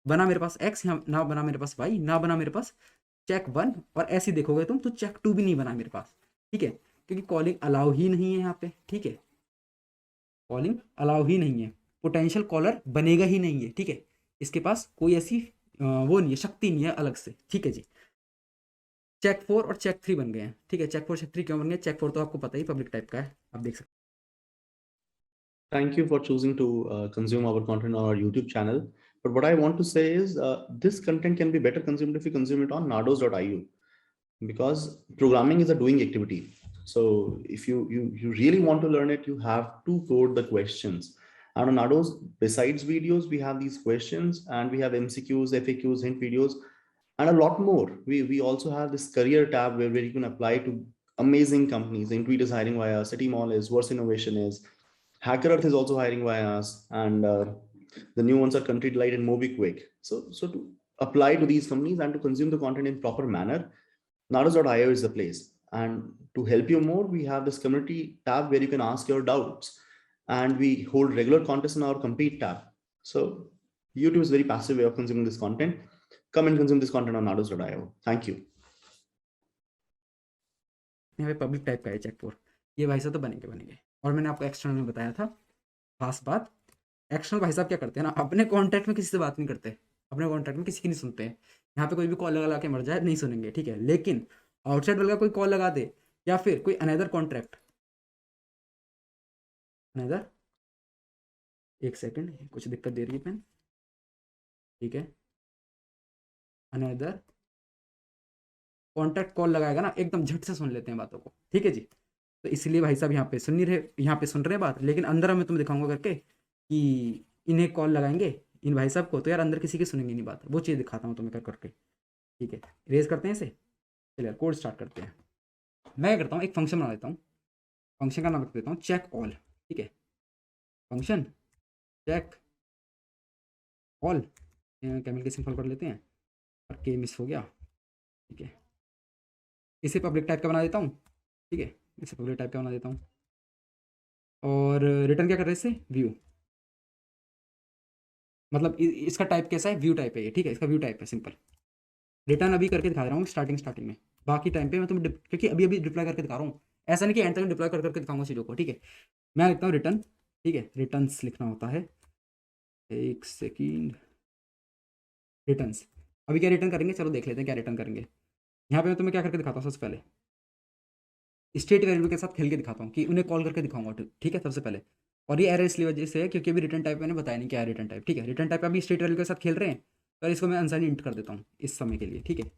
बना मेरे पास एक्स, यहाँ ना बना मेरे पास वाई, ना बना मेरे पास चेक 1, और ऐसे देखोगे तुम तो चेक 2 भी नहीं बना मेरे पास, ठीक है, क्योंकि कॉलिंग अलाउ ही नहीं है यहाँ पे, ठीक है। कॉलिंग अलाउ ही नहीं है, पोटेंशियल कॉलर बनेगा ही नहीं है, ठीक है। इसके पास कोई ऐसी वो नहीं है, शक्ति नहीं है अलग से, ठीक है जी। चेक 4 और चेक 3 बन गए हैं, ठीक है। चेक 4 चेक 3 क्यों बन गए? चेक 4 तो आपको पता ही पब्लिक टाइप का है, आप देख सकते Thank you for choosing to consume our content on our YouTube channel. But what I want to say is this content can be better consumed if you consume it on nardos.io, because programming is a doing activity. So if you really want to learn it, you have to code the questions. And on Nardos, besides videos, we have these questions and we have MCQs, FAQs, hint videos, and a lot more. We also have this career tab where you can apply to amazing companies. Intuit is hiring via us, City Mall is, Verse Innovation is, Hacker Earth is also hiring via us, and the new ones are Country Delight and MobiQuick. So to apply to these companies and to consume the content in proper manner, Nadas.io is the place. And to help you more, we have this community tab where you can ask your doubts, and we hold regular contests in our compete tab. So YouTube is a very passive way of consuming this content. Come and consume this content on Nadas.io. Thank you. हैं। यहाँ पे public type का है check 4, ये भाई साहब तो बनेंगे बनेंगे। और मैंने आपको एक्सटर्नल में बताया था, खास बात, एक्सटर्नल भाई साहब क्या करते हैं ना, अपने कॉन्टैक्ट में किसी से बात नहीं करते, अपने कॉन्टैक्ट में किसी की नहीं सुनते हैं। यहाँ पे कोई भी कॉल लगा के मर जाए नहीं सुनेंगे, ठीक है। लेकिन आउटसाइड वाला कोई कॉल लगा दे, या फिर कोई अनदर कॉन्ट्रैक्ट, अनदर, एक सेकंड कुछ दिक्कत दे रही है पेन, ठीक है। अनदर कॉन्टैक्ट कॉल लगाएगा ना, एकदम झट से सुन लेते हैं बातों को, ठीक है जी। तो इसलिए भाई साहब यहाँ पे सुन नहीं रहे, यहाँ पे सुन रहे हैं बात, लेकिन अंदर मैं तुम्हें दिखाऊंगा करके कि इन्हें कॉल लगाएंगे इन भाई साहब को, तो यार अंदर किसी की सुनेंगे नहीं बात, वो चीज़ दिखाता हूँ तुम्हें कर करके, ठीक है। रेज करते हैं इसे, चलिए यार कोड स्टार्ट करते हैं। मैं क्या करता हूँ, एक फंक्शन बना देता हूँ, फंक्शन का नाम रख देता हूँ चेक ऑल, ठीक है। फंक्शन चेक ऑल, कैमल के सिंपल कर लेते हैं, और के मिस हो गया, ठीक है। इसे पब्लिक टाइप का बना देता हूँ, ठीक है, इसे पब्लिक टाइप का बना देता हूँ। और रिटर्न क्या कर रहे हैं इससे, व्यू, मतलब इसका टाइप कैसा है, व्यू टाइप है ये, ठीक है, इसका व्यू टाइप है सिंपल। रिटर्न अभी करके दिखा रहा हूँ स्टार्टिंग में, बाकी टाइम पे मैं तुम्हें क्योंकि अभी अभी डिप्लॉय करके दिखा रहा हूँ, ऐसा नहीं कि एंड तक डिप्लॉय करके दिखाऊंगा चीज़ों को, ठीक है। मैं लिखता हूँ रिटर्न, ठीक है, रिटर्न्स लिखना होता है, एक सेकेंड, रिटर्न्स। अभी क्या रिटर्न करेंगे, चलो देख लेते हैं क्या रिटर्न करेंगे। यहाँ पे मैं तुम्हें क्या करके दिखाता हूँ, सबसे पहले स्टेट वेरिएबल के साथ खेल के दिखाता हूँ कि उन्हें कॉल करके दिखाऊंगा, ठीक है, सबसे पहले। और ये एरर इसलिए वजह से है क्योंकि अभी रिटर्न टाइप मैंने बताया नहीं क्या है रिटर्न टाइप, ठीक है। रिटर्न टाइप अभी स्टेट वेरिएबल के साथ खेल रहे हैं, तो इसको मैं अनसाइन इंट कर देता हूँ इस समय के लिए, ठीक है।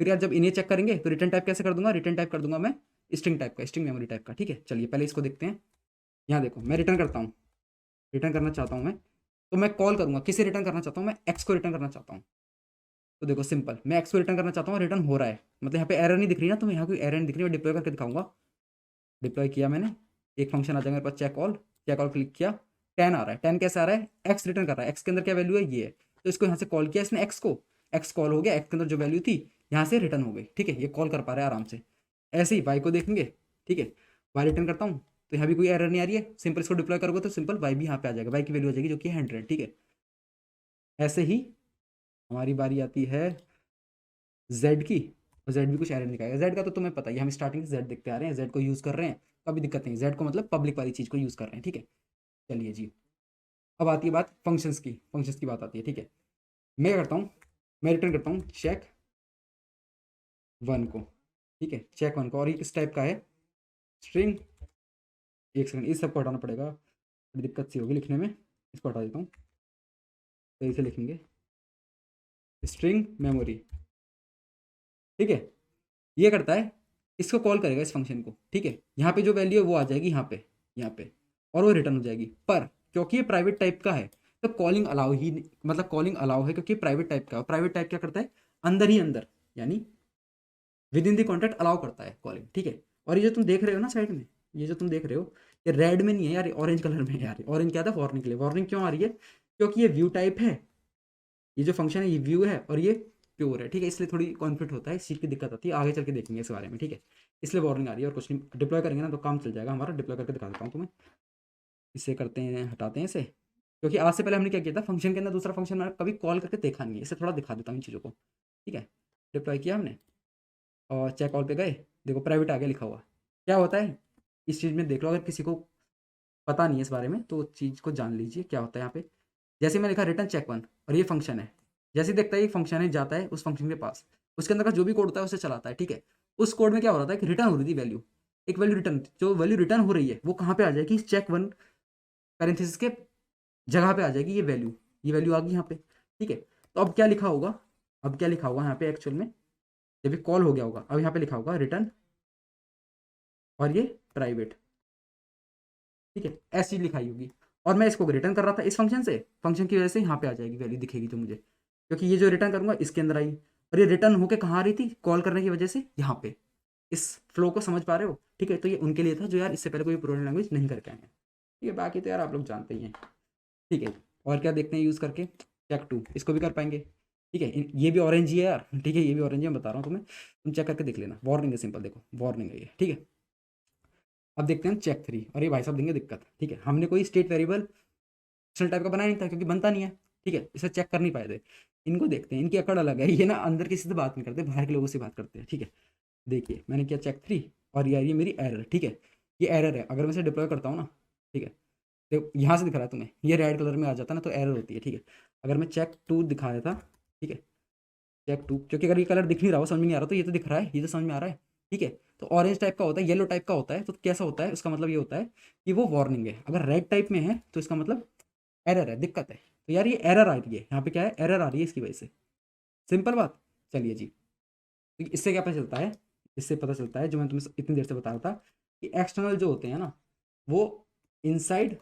फिर यार जब इन्हें चेक करेंगे तो रिटर्न टाइप कैसे कर दूंगा, रिटर्न टाइप कर दूंगा मैं स्ट्रिंग टाइप का, स्ट्रिंग मेमोरी टाइप का, ठीक है। चलिए पहले इसको देखते हैं। यहाँ देखो मैं रिटर्न करता हूँ, रिटर्न करना चाहता हूँ मैं, तो मैं कॉल करूँगा, किसे रिटर्न करना चाहता हूँ मैं, एक्स को रिटर्न करना चाहता हूँ। तो देखो सिंपल, मैं एक्स को रिटर्न करना चाहता हूँ, रिटर्न हो रहा है, मतलब यहाँ पे एरर नहीं दिख रही ना, तो यहाँ कोई एरर नहीं दिख रही, मैं डिप्लॉय करके दिखाऊंगा। डिप्लॉय किया मैंने, एक फंक्शन आ जाएगा मेरे पास check all, check all click किया, 10 आ रहा है, 10 कैसे आ रहा है, एक्स रिटर्न कर रहा है, एक्स के अंदर क्या वैल्यू है ये है, तो इसको यहाँ से कॉल किया इसने एक्स को, एक्स कॉल हो गया, एक्स के अंदर जो वैल्यू थी यहाँ से रिटर्न हो गई, ठीक है, ये कॉल कर पा रहा है आराम से। ऐसे ही वाई को देखेंगे, ठीक है, वाई रिटर्न करता हूँ, तो यहाँ भी कोई एरर नहीं आ रही है, सिंपल इसको डिप्लॉय करोगे तो सिंपल वाई भी यहाँ पे आ जाएगा, वाई की वैल्यू आ जाएगी जो कि 100, ठीक है। ऐसे ही हमारी बारी आती है जेड की, और जेड भी कुछ एरर निकालेगा, जेड का तो तुम्हें पता ही है, हम स्टार्टिंग से जेड देखते आ रहे हैं, जेड को यूज़ कर रहे हैं, कभी दिक्कत नहीं, जेड को मतलब पब्लिक वाली चीज़ को यूज़ कर रहे हैं, ठीक है। चलिए जी, अब आती है बात फंक्शंस की बात आती है, ठीक है। मैं क्या करता हूँ, मैं रिटर्न करता हूँ चेक वन को, ठीक है, चेक वन को, और ये किस टाइप का है, स्ट्रिंग, एक सेकंड इस सबको हटाना पड़ेगा, दिक्कत सी होगी लिखने में, इसको हटा देता हूँ, तो इसे लिखेंगे स्ट्रिंग मेमोरी, ठीक है। ये करता है, इसको कॉल करेगा इस फंक्शन को, ठीक है, यहाँ पे जो वैल्यू है वो आ जाएगी यहाँ पे, और वो रिटर्न हो जाएगी। पर क्योंकि ये प्राइवेट टाइप का है, तो कॉलिंग अलाउ ही मतलब कॉलिंग अलाउ है, क्योंकि प्राइवेट टाइप का है, प्राइवेट टाइप क्या करता है, अंदर ही अंदर, यानी with in the contact allow करता है कॉलिंग, ठीक है। और ये जो तुम देख रहे हो ना साइड में, ये जो तुम देख रहे हो, ये रेड में नहीं है यार, ऑरेंज कलर में है यार, ऑरेंज क्या था, वार्निंग के लिए, वार्निंग क्यों आ रही है, क्योंकि ये व्यू टाइप है, ये जो फंक्शन है ये व्यू है और ये प्योर है, ठीक है, इसलिए थोड़ी कॉन्फ्लिक्ट होता है, इस चीज़ की दिक्कत आती है, आगे चल के देखेंगे इस बारे में, ठीक है। इसलिए वार्निंग आ रही है और कुछ नहीं, डिप्लॉय करेंगे ना तो काम चल जाएगा हमारा, डिप्लॉय करके दिखा देता हूँ तुम्हें। इसे करते हैं, हटाते हैं इसे, क्योंकि आज से पहले हमने क्या किया था, फंक्शन के अंदर दूसरा फंक्शन मैंने कभी कॉल करके देखा नहीं है, इसे थोड़ा दिखा देता हूँ इन चीज़ों को, ठीक है। डिप्लॉय किया हमने, और चेक ऑल पे गए, देखो प्राइवेट आगे लिखा हुआ, क्या होता है इस चीज़ में देख लो, अगर किसी को पता नहीं है इस बारे में तो चीज़ को जान लीजिए क्या होता है यहाँ पे। जैसे मैं लिखा रिटर्न चेक वन, और ये फंक्शन है, जैसे ही देखता है ये फंक्शन है जाता है उस फंक्शन के पास, उसके अंदर का जो भी कोड होता है उसे चलाता है, ठीक है। उस कोड में क्या हो रहा था कि रिटर्न हो रही थी वैल्यू, एक वैल्यू रिटर्न, जो वैल्यू रिटर्न हो रही है वो कहाँ पे आ जाएगी, चेक वन पैरेंथेसिस के जगह पे आ जाएगी ये वैल्यू आ गई यहाँ पे, ठीक है। तो अब क्या लिखा होगा, अब क्या लिखा होगा यहाँ पे एक्चुअल में, जब ये कॉल हो गया होगा, अब यहाँ पे लिखा होगा रिटर्न और ये प्राइवेट, ठीक है, ऐसी चीज लिखाई होगी। और मैं इसको रिटर्न कर रहा था इस फंक्शन से, फंक्शन की वजह से यहाँ पे आ जाएगी वैल्यू दिखेगी जो मुझे, क्योंकि ये जो रिटर्न करूंगा इसके अंदर आई, और ये रिटर्न होके कहाँ आ रही थी, कॉल करने की वजह से यहाँ पे। इस फ्लो को समझ पा रहे हो, ठीक है। तो ये उनके लिए था जो यार इससे पहले कोई प्रोग्रामिंग लैंग्वेज नहीं करके आए हैं, ठीक है। बाकी तो यार आप लोग जानते ही हैं, ठीक है। और क्या देखते हैं यूज़ करके, चेक टू, इसको भी कर पाएंगे, ठीक है। ये भी ऑरेंज ही है यार, ठीक है, ये भी ऑरेंज है, मैं बता रहा हूँ तुम्हें, तुम चेक करके देख लेना, वार्निंग है सिंपल, देखो वार्निंग है ये, ठीक है। अब देखते हैं चेक थ्री, और ये भाई साहब देंगे दिक्कत, ठीक है। हमने कोई स्टेट वेरिएबल टाइप का बनाया नहीं था क्योंकि बनता नहीं है, ठीक है, इसे चेक कर नहीं पाए थे। इनको देखते हैं, इनकी अकड़ अलग है, ये ना अंदर किसी से बात नहीं करते, बाहर के लोगों से बात करते हैं, ठीक है। देखिए मैंने किया चेक थ्री, और यार ये मेरी एरर, ठीक है, ये एरर है। अगर मैं इसे डिप्लॉय करता हूँ ना, ठीक है, देखो यहाँ से दिख रहा है तुम्हें, ये रेड कलर में आ जाता है ना, तो एरर होती है, ठीक है। अगर मैं चेक टू दिखा देता, ठीक है, चेक टू, क्योंकि अगर ये कलर दिख नहीं रहा हो, समझ में नहीं आ रहा, तो ये तो दिख रहा है, ये तो समझ में आ रहा है, ठीक है। तो ऑरेंज टाइप का होता है, येलो टाइप का होता है, तो कैसा होता है, उसका मतलब ये होता है कि वो वार्निंग है। अगर रेड टाइप में है तो इसका मतलब एरर है, दिक्कत है। तो यार ये एरर आ रही है, यहाँ पे क्या है, एरर आ रही है इसकी वजह से, सिंपल बात। चलिए जी, तो इससे क्या पता चलता है, इससे पता चलता है जो मैं तुम्हें इतनी देर से बता रहा था, कि एक्सटर्नल जो होते हैं ना, वो इनसाइड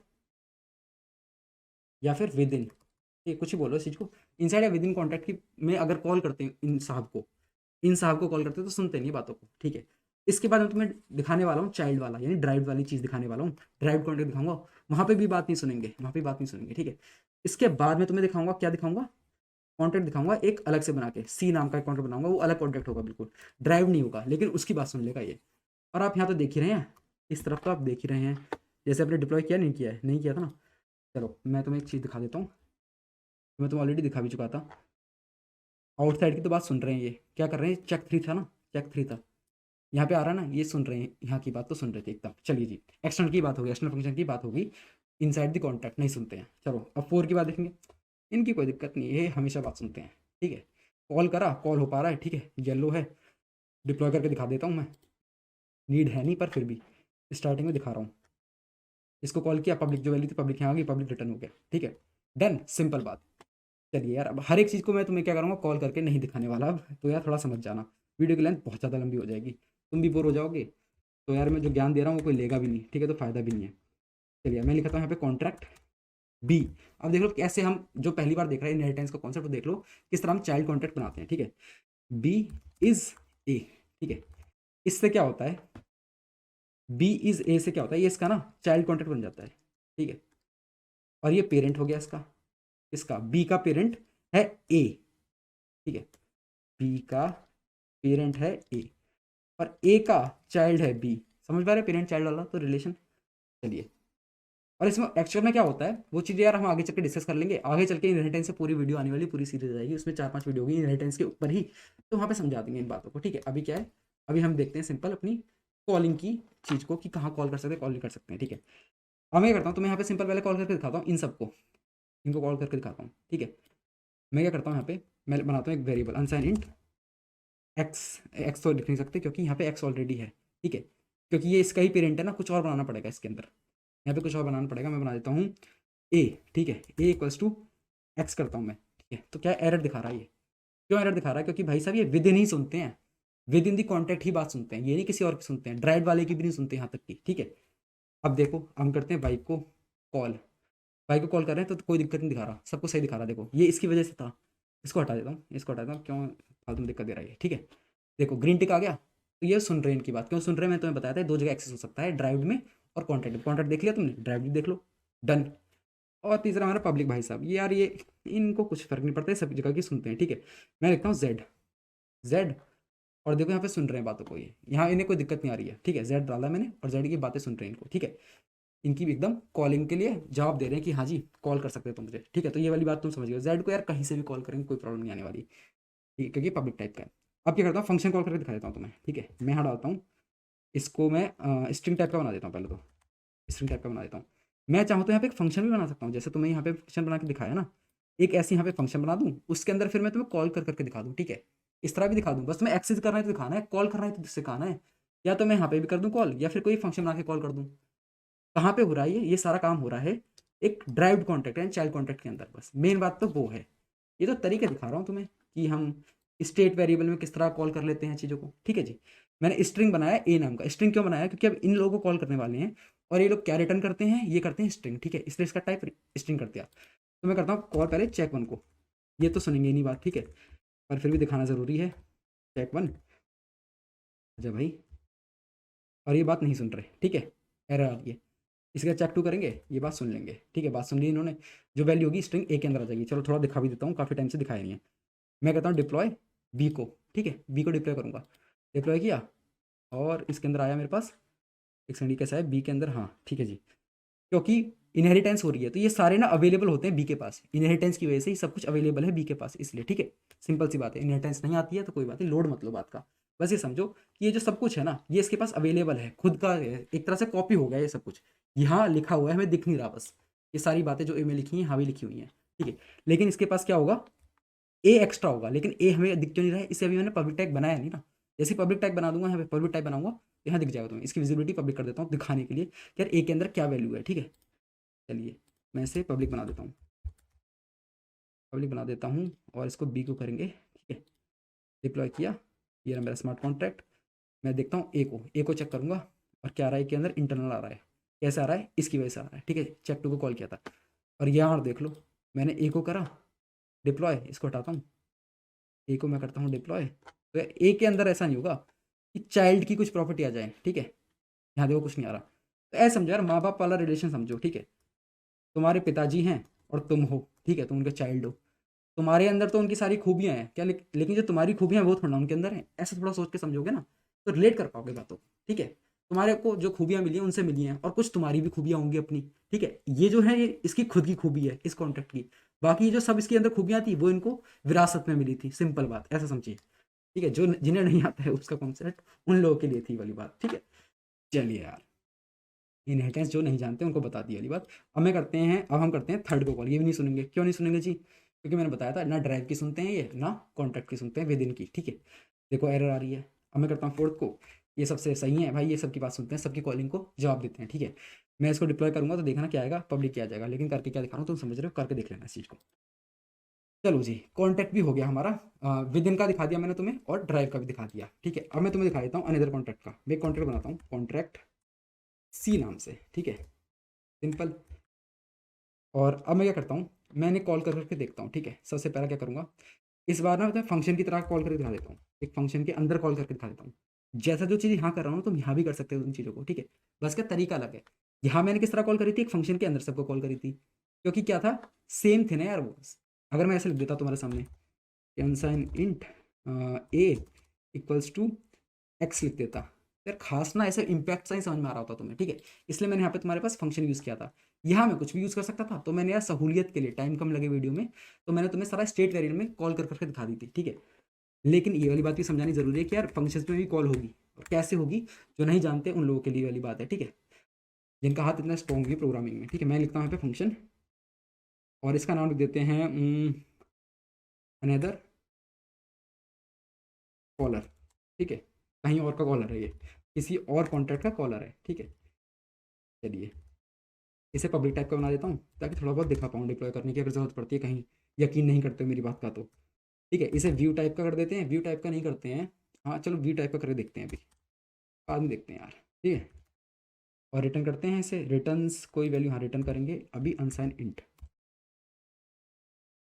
या फिर विद इन, ये कुछ ही बोलो इस चीज़ को, इनसाइड या विद इन कॉन्टैक्ट की में अगर कॉल करते हैं इन साहब को कॉल करते हैं तो सुनते नहीं बातों को, ठीक है। इसके बाद मैं तुम्हें दिखाने वाला हूँ चाइल्ड वाला, यानी ड्राइव वाली चीज़ दिखाने वाला हूँ, ड्राइव कॉन्टैक्ट दिखाऊंगा, वहाँ पे भी बात नहीं सुनेंगे, वहाँ पे बात नहीं सुनेंगे, ठीक है। इसके बाद मैं तुम्हें दिखाऊंगा, क्या दिखाऊंगा, कॉन्टैक्ट दिखाऊंगा एक अलग से बना के, सी नाम का कॉन्टैक्ट बनाऊंगा, वो अलग कॉन्टैक्ट होगा, बिल्कुल ड्राइव नहीं होगा, लेकिन उसकी बात सुन लेगा ये। और आप यहाँ तो देख ही रहे हैं, इस तरफ तो आप देख ही रहे हैं, जैसे आपने डिप्लॉय किया, नहीं किया है, नहीं किया था ना। चलो मैं तुम्हें एक चीज़ दिखा देता हूँ, मैं तुम्हें ऑलरेडी दिखा भी चुका था। आउटसाइड की तो बात सुन रहे हैं, ये क्या कर रहे हैं, चेक थ्री था ना, चेक थ्री था, यहाँ पे आ रहा है ना, ये सुन रहे हैं, यहाँ की बात तो सुन रहे थे एकदम। चलिए जी, एक्सटर्नल की बात होगी, एक्सटर्नल फंक्शन की बात होगी, इनसाइड द कॉन्टैक्ट नहीं सुनते हैं। चलो अब फोर की बात देखेंगे, इनकी कोई दिक्कत नहीं है, ये हमेशा बात सुनते हैं, ठीक है। कॉल करा, कॉल हो पा रहा है, ठीक है, येलो है, डिप्लॉय करके दिखा देता हूँ मैं, नीड है नहीं पर फिर भी स्टार्टिंग में दिखा रहा हूँ। इसको कॉल किया, पब्लिक जो वैल्यू थी पब्लिक यहाँ आ गई, पब्लिक रिटर्न हो गया, ठीक है, डन, सिंपल बात। चलिए यार, अब हर एक चीज़ को मैं तुम्हें क्या करूँगा, कॉल करके नहीं दिखाने वाला अब, तो यार थोड़ा समझ जाना, वीडियो की लेंथ बहुत ज़्यादा लंबी हो जाएगी, तुम भी बोर हो जाओगे, तो यार मैं जो ज्ञान दे रहा हूँ वो कोई लेगा भी नहीं, ठीक है, तो फायदा भी नहीं है। चलिए मैं लिखता हूँ यहाँ पे कॉन्ट्रैक्ट बी। अब देख लो कैसे हम, जो पहली बार देख रहे हैं इनहेरिटेंस का कॉन्सेप्ट, देख लो किस तरह हम चाइल्ड कॉन्ट्रैक्ट बनाते हैं, ठीक है। बी इज ए, ठीक है, इससे क्या होता है, बी इज ए से क्या होता है, ये इसका ना चाइल्ड कॉन्ट्रैक्ट बन जाता है, ठीक है। और ये पेरेंट हो गया इसका, इसका बी का पेरेंट है ए, ठीक है, बी का पेरेंट है ए, और ए का चाइल्ड है बी, समझ पा रहे पेरेंट चाइल्ड वाला तो रिलेशन। चलिए, और इसमें एक्चुअल में क्या होता है वो चीज़ यार हम आगे चल के डिस्कस कर लेंगे, आगे चल के इनहेरिटेंस से पूरी वीडियो आने वाली, पूरी सीरीज आएगी, उसमें 4-5 वीडियो होगी इनहेरिटेंस के ऊपर ही, तो वहाँ पे समझा देंगे इन बातों को, ठीक है। अभी क्या है, अभी हम देखते हैं सिंपल अपनी कॉलिंग की चीज़ को, कि कहाँ कॉल कर सकते हैं, कॉल नहीं कर सकते हैं, ठीक है। अब मैं क्या करता हूँ, तो मैं यहाँ पे सिंपल पहले कॉल करके दिखाता हूँ इन सबको, इनको कॉल करके दिखाता हूँ, ठीक है। मैं क्या करता हूँ, यहाँ पे मैं बनाता हूँ एक वेरिएबल अनसाइन इंट एक्स, एक्स तो लिख नहीं सकते क्योंकि यहाँ पे एक्स ऑलरेडी है, ठीक है, क्योंकि ये इसका ही पेरेंट है ना, कुछ और बनाना पड़ेगा इसके अंदर, यहाँ पे कुछ और बनाना पड़ेगा, मैं बना देता हूँ ए, ठीक है, ए इक्वल्स टू एक्स करता हूँ मैं, ठीक है। तो क्या एरर दिखा रहा है ये, क्यों एरर दिखा रहा है, क्योंकि भाई साहब ये विद इन ही सुनते हैं, विद इन दी कॉन्टैक्ट ही बात सुनते हैं, ये नहीं किसी और की सुनते हैं, ड्राइव वाले की भी नहीं सुनते यहाँ तक की, ठीक है। अब देखो हम करते हैं बाइक को कॉल, बाइक को कॉल कर रहे हैं तो कोई दिक्कत नहीं दिखा रहा, सब कुछ सही दिखा रहा है, देखो ये इसकी वजह से था, इसको हटा देता हूँ, इसको हटा देता हूँ, क्यों फालतू में दिक्कत दे रहा है ये, ठीक है। देखो ग्रीन टिक आ गया, तो ये सुन रहे हैं इनकी बात, क्यों सुन रहे हैं, मैं तुम्हें बताया था दो जगह एक्सेस हो सकता है, ड्राइव में और कॉन्टैक्ट में, कॉन्टैक्ट देख लिया तुमने, ड्राइव भी देख लो, डन। और तीसरा हमारा पब्लिक भाई साहब, ये यार ये इनको कुछ फर्क नहीं पड़ता है, सब जगह की सुनते हैं, ठीक है। मैं लिखता हूँ जेड, जेड, और देखो यहाँ पे सुन रहे हैं बातों को, ये यहाँ इन्हें कोई दिक्कत नहीं आ रही है, ठीक है, जेड डाला मैंने और जेड की बातें सुन रहे हैं इनको, ठीक है। इनकी भी एकदम कॉलिंग के लिए जवाब दे रहे हैं कि हाँ जी कॉल कर सकते हो तुम मुझे, ठीक है। तो ये वाली बात तुम समझ गए, जेड को यार कहीं से भी कॉल करेंगे कोई प्रॉब्लम नहीं आने वाली, ठीक है, क्योंकि पब्लिक टाइप का है। अब क्या करता हूँ, फंक्शन कॉल करके दिखा देता हूँ तुम्हें, ठीक है। मैं यहाँ डालता हूँ, इसको मैं स्ट्रिंग टाइप का बना देता हूँ, पहले तो स्ट्रिंग टाइप का बना देता हूँ। मैं चाहूँ तो यहाँ पे एक फंक्शन भी बना सकता हूँ, जैसे तुम्हें यहाँ पे फंक्शन बना के दिखाया ना, एक ऐसी यहाँ पे फंक्शन बना दूँ, उसके अंदर फिर मैं तुम्हें कॉल कर करके दिखा दूँ, ठीक है। इस तरह भी दिखा दूँ, बस तुम्हें एक्सेस करना है तो दिखाना है, कॉल करना है तो सिखाना है, या तो मैं यहाँ पे भी कर दूँ कॉल या फिर कोई फंक्शन बना के कॉल कर दूँ। कहाँ पे हो रहा है ये सारा काम हो रहा है एक derived contract and child contract के अंदर, बस मेन बात तो वो है। ये तो तरीके दिखा रहा हूँ तुम्हें कि हम स्टेट वेरिएबल में किस तरह कॉल कर लेते हैं चीज़ों को, ठीक है जी। मैंने स्ट्रिंग बनाया ए नाम का, स्ट्रिंग क्यों बनाया, क्योंकि अब इन लोगों को कॉल करने वाले हैं और ये लोग क्या रिटर्न करते हैं, ये करते हैं स्ट्रिंग, ठीक है, इसलिए इसका टाइप स्ट्रिंग कर दिया। तो मैं करता हूँ कॉल पहले चेक वन को, ये तो सुनेंगे नहीं बात, ठीक है, पर फिर भी दिखाना ज़रूरी है। चेक वन, अच्छा भाई, और ये बात नहीं सुन रहे, ठीक है, एरर आ रही है, इसका चेक टू करेंगे, ये बात सुन लेंगे, ठीक है, बात सुन ली इन्होंने, जो वैल्यू होगी स्ट्रिंग ए के अंदर आ जाएगी। चलो थोड़ा दिखा भी देता हूँ, काफ़ी टाइम से दिखाया नहीं है। मैं कहता हूँ डिप्लॉय बी को, ठीक है, बी को डिप्लॉय करूँगा, डिप्लॉय किया और इसके अंदर आया मेरे पास एक सेकंड, कैसा है बी के अंदर, हाँ ठीक है जी, क्योंकि इनहेरिटेंस हो रही है तो ये सारे ना अवेलेबल होते हैं बी के पास, इनहेरिटेंस की वजह से ही सब कुछ अवेलेबल है बी के पास, इसलिए ठीक है, सिंपल सी बात है। इनहेरिटेंस नहीं आती है तो कोई बात नहीं, लोड मत लो बात का, बस ये समझो कि ये जो सब कुछ है ना ये इसके पास अवेलेबल है, खुद का है, एक तरह से कॉपी हो गया ये सब कुछ, यहाँ लिखा हुआ है हमें दिख नहीं रहा, बस ये सारी बातें जो ए में लिखी हैं यहाँ भी लिखी हुई हैं, ठीक है। लेकिन इसके पास क्या होगा, ए एक्स्ट्रा होगा, लेकिन ए हमें दिख क्यों नहीं रहा है, इसे अभी मैंने पब्लिक टैग बनाया नहीं ना, जैसे पब्लिक टैग बना दूंगा यहाँ पे पब्लिक टैग बनाऊंगा तो यहाँ दिख जाएगा तुम्हें, इसकी विजिबिलिटी पब्लिक कर देता हूँ दिखाने के लिए कि यार ए के अंदर क्या वैल्यू है, ठीक है। चलिए मैं इसे पब्लिक बना देता हूँ, पब्लिक बना देता हूँ और इसको बी को करेंगे, ठीक है, डिप्लॉय किया, ये रहा मेरा स्मार्ट कॉन्ट्रैक्ट। मैं देखता हूँ ए को चेक करूँगा और क्या आ रहा है के अंदर, इंटरनल आ रहा है, कैसे आ रहा है, इसकी वजह से आ रहा है, ठीक है, चेक टू को कॉल किया था और यहाँ देख लो मैंने ए को करा डिप्लॉय, इसको हटाता हूँ, ए को मैं करता हूँ डिप्लॉय, तो ए के अंदर ऐसा नहीं होगा कि चाइल्ड की कुछ प्रॉपर्टी आ जाए, ठीक है, यहाँ देखो कुछ नहीं आ रहा, तो ऐसा समझो यार, माँ बाप वाला रिलेशन समझो, ठीक है, तुम्हारे पिताजी हैं और तुम हो, ठीक है, तुम उनके चाइल्ड हो, तुम्हारे अंदर तो उनकी सारी खूबियां हैं क्या, लेकिन जो तुम्हारी खूबियां वो थोड़ा उनके अंदर है, ऐसा थोड़ा सोच के समझोगे ना तो रिलेट कर पाओगे बातों को, ठीक है। तुम्हारे को जो खूबियां मिली हैं उनसे मिली हैं और कुछ तुम्हारी भी खूबियां होंगी अपनी, ठीक है, ये जो है ये इसकी खुद की खूबी है इस कॉन्ट्रैक्ट की, बाकी जो सब इसके अंदर खूबियां थी वो इनको विरासत में मिली थी, सिंपल बात ऐसा समझिए, ठीक है, जो जिन्हें नहीं आता है उसका कॉन्सेप्ट उन लोगों के लिए थी वाली बात, ठीक है। चलिए यार, इनहेरिटेंस जो नहीं जानते उनको बता दी वाली बात। अब हम करते हैं थर्ड को कॉल, ये भी नहीं सुनेंगे, क्यों नहीं सुनेंगे जी, क्योंकि मैंने बताया था ना ड्राइव की सुनते हैं ये ना कॉन्ट्रैक्ट की सुनते हैं विद इन की, ठीक है। देखो एरर आ रही है, अब मैं करता हूँ फोर्थ को, ये सबसे सही है भाई, ये सबकी बात सुनते हैं, सबकी कॉलिंग को जवाब देते हैं, ठीक है। मैं इसको डिप्लॉय करूंगा तो देखना क्या आएगा, पब्लिक क्या आ जाएगा, लेकिन करके क्या दिखा रहा हूँ तुम समझ रहे हो, करके देख लेना इस चीज़ को। चलो जी, कॉन्ट्रैक्ट भी हो गया हमारा, विद इन का दिखा दिया मैंने तुम्हें और ड्राइव का भी दिखा दिया, ठीक है। अब मैं तुम्हें दिखा देता हूँ अनदर कॉन्ट्रैक्ट का, मैं कॉन्ट्रैक्ट बनाता हूँ कॉन्ट्रैक्ट सी नाम से, ठीक है, सिंपल। और अब मैं क्या करता हूँ, मैंने कॉल कर करके देखता हूँ, ठीक है, सबसे पहला क्या करूँगा, इस बार ना मैं फंक्शन की तरह कॉल करके दिखा देता हूँ, एक फंक्शन के अंदर कॉल करके दिखा देता हूँ, जैसा जो चीज़ यहाँ कर रहा हूँ तुम यहाँ भी कर सकते हो उन चीज़ों को, ठीक है, बस का तरीका अलग है। यहाँ मैंने किस तरह कॉल करी थी, एक फंक्शन के अंदर सबको कॉल करी थी, क्योंकि क्या था, सेम थे ना यार वो। अगर मैं ऐसे लिख देता तुम्हारे सामने unsigned int a equals to x लिख देता, यार खास ना ऐसे इम्पैक्ट सा ही समझ में आ रहा होता तुम्हें, ठीक है, इसलिए मैंने यहाँ पे तुम्हारे पास फंक्शन यूज़ किया था। यहाँ मैं कुछ भी यूज़ कर सकता था, तो मैंने यार सहूलियत के लिए, टाइम कम लगे वीडियो में, तो मैंने तुम्हें सारा स्टेट वेरिएबल में कॉल कर करके दिखा दी थी, ठीक है। लेकिन ये वाली बात भी समझानी जरूरी है कि यार फंक्शंस में भी कॉल होगी और कैसे होगी, जो नहीं जानते उन लोगों के लिए वाली बात है, ठीक है, जिनका हाथ इतना स्ट्रॉन्ग है प्रोग्रामिंग में, ठीक है। मैं लिखता हूँ यहाँ पे फंक्शन और इसका नाम लिख देते हैं अनदर कॉलर, ठीक है, कहीं और का कॉलर है ये, किसी और कॉन्ट्रैक्ट का कॉलर है, ठीक है। चलिए इसे पब्लिक टाइप का बना देता हूँ ताकि थोड़ा बहुत दिखा पाऊँ, डिप्लॉय करने की अगर जरूरत पड़ती है, कहीं यकीन नहीं करते मेरी बात का तो, ठीक है। इसे व्यू टाइप का कर देते हैं, व्यू टाइप का नहीं करते हैं, हाँ चलो व्यू टाइप का करके देखते हैं, अभी बाद में देखते हैं यार, ठीक है। और रिटर्न करते हैं इसे, रिटर्न्स कोई वैल्यू, हाँ रिटर्न करेंगे अभी अनसाइन इंट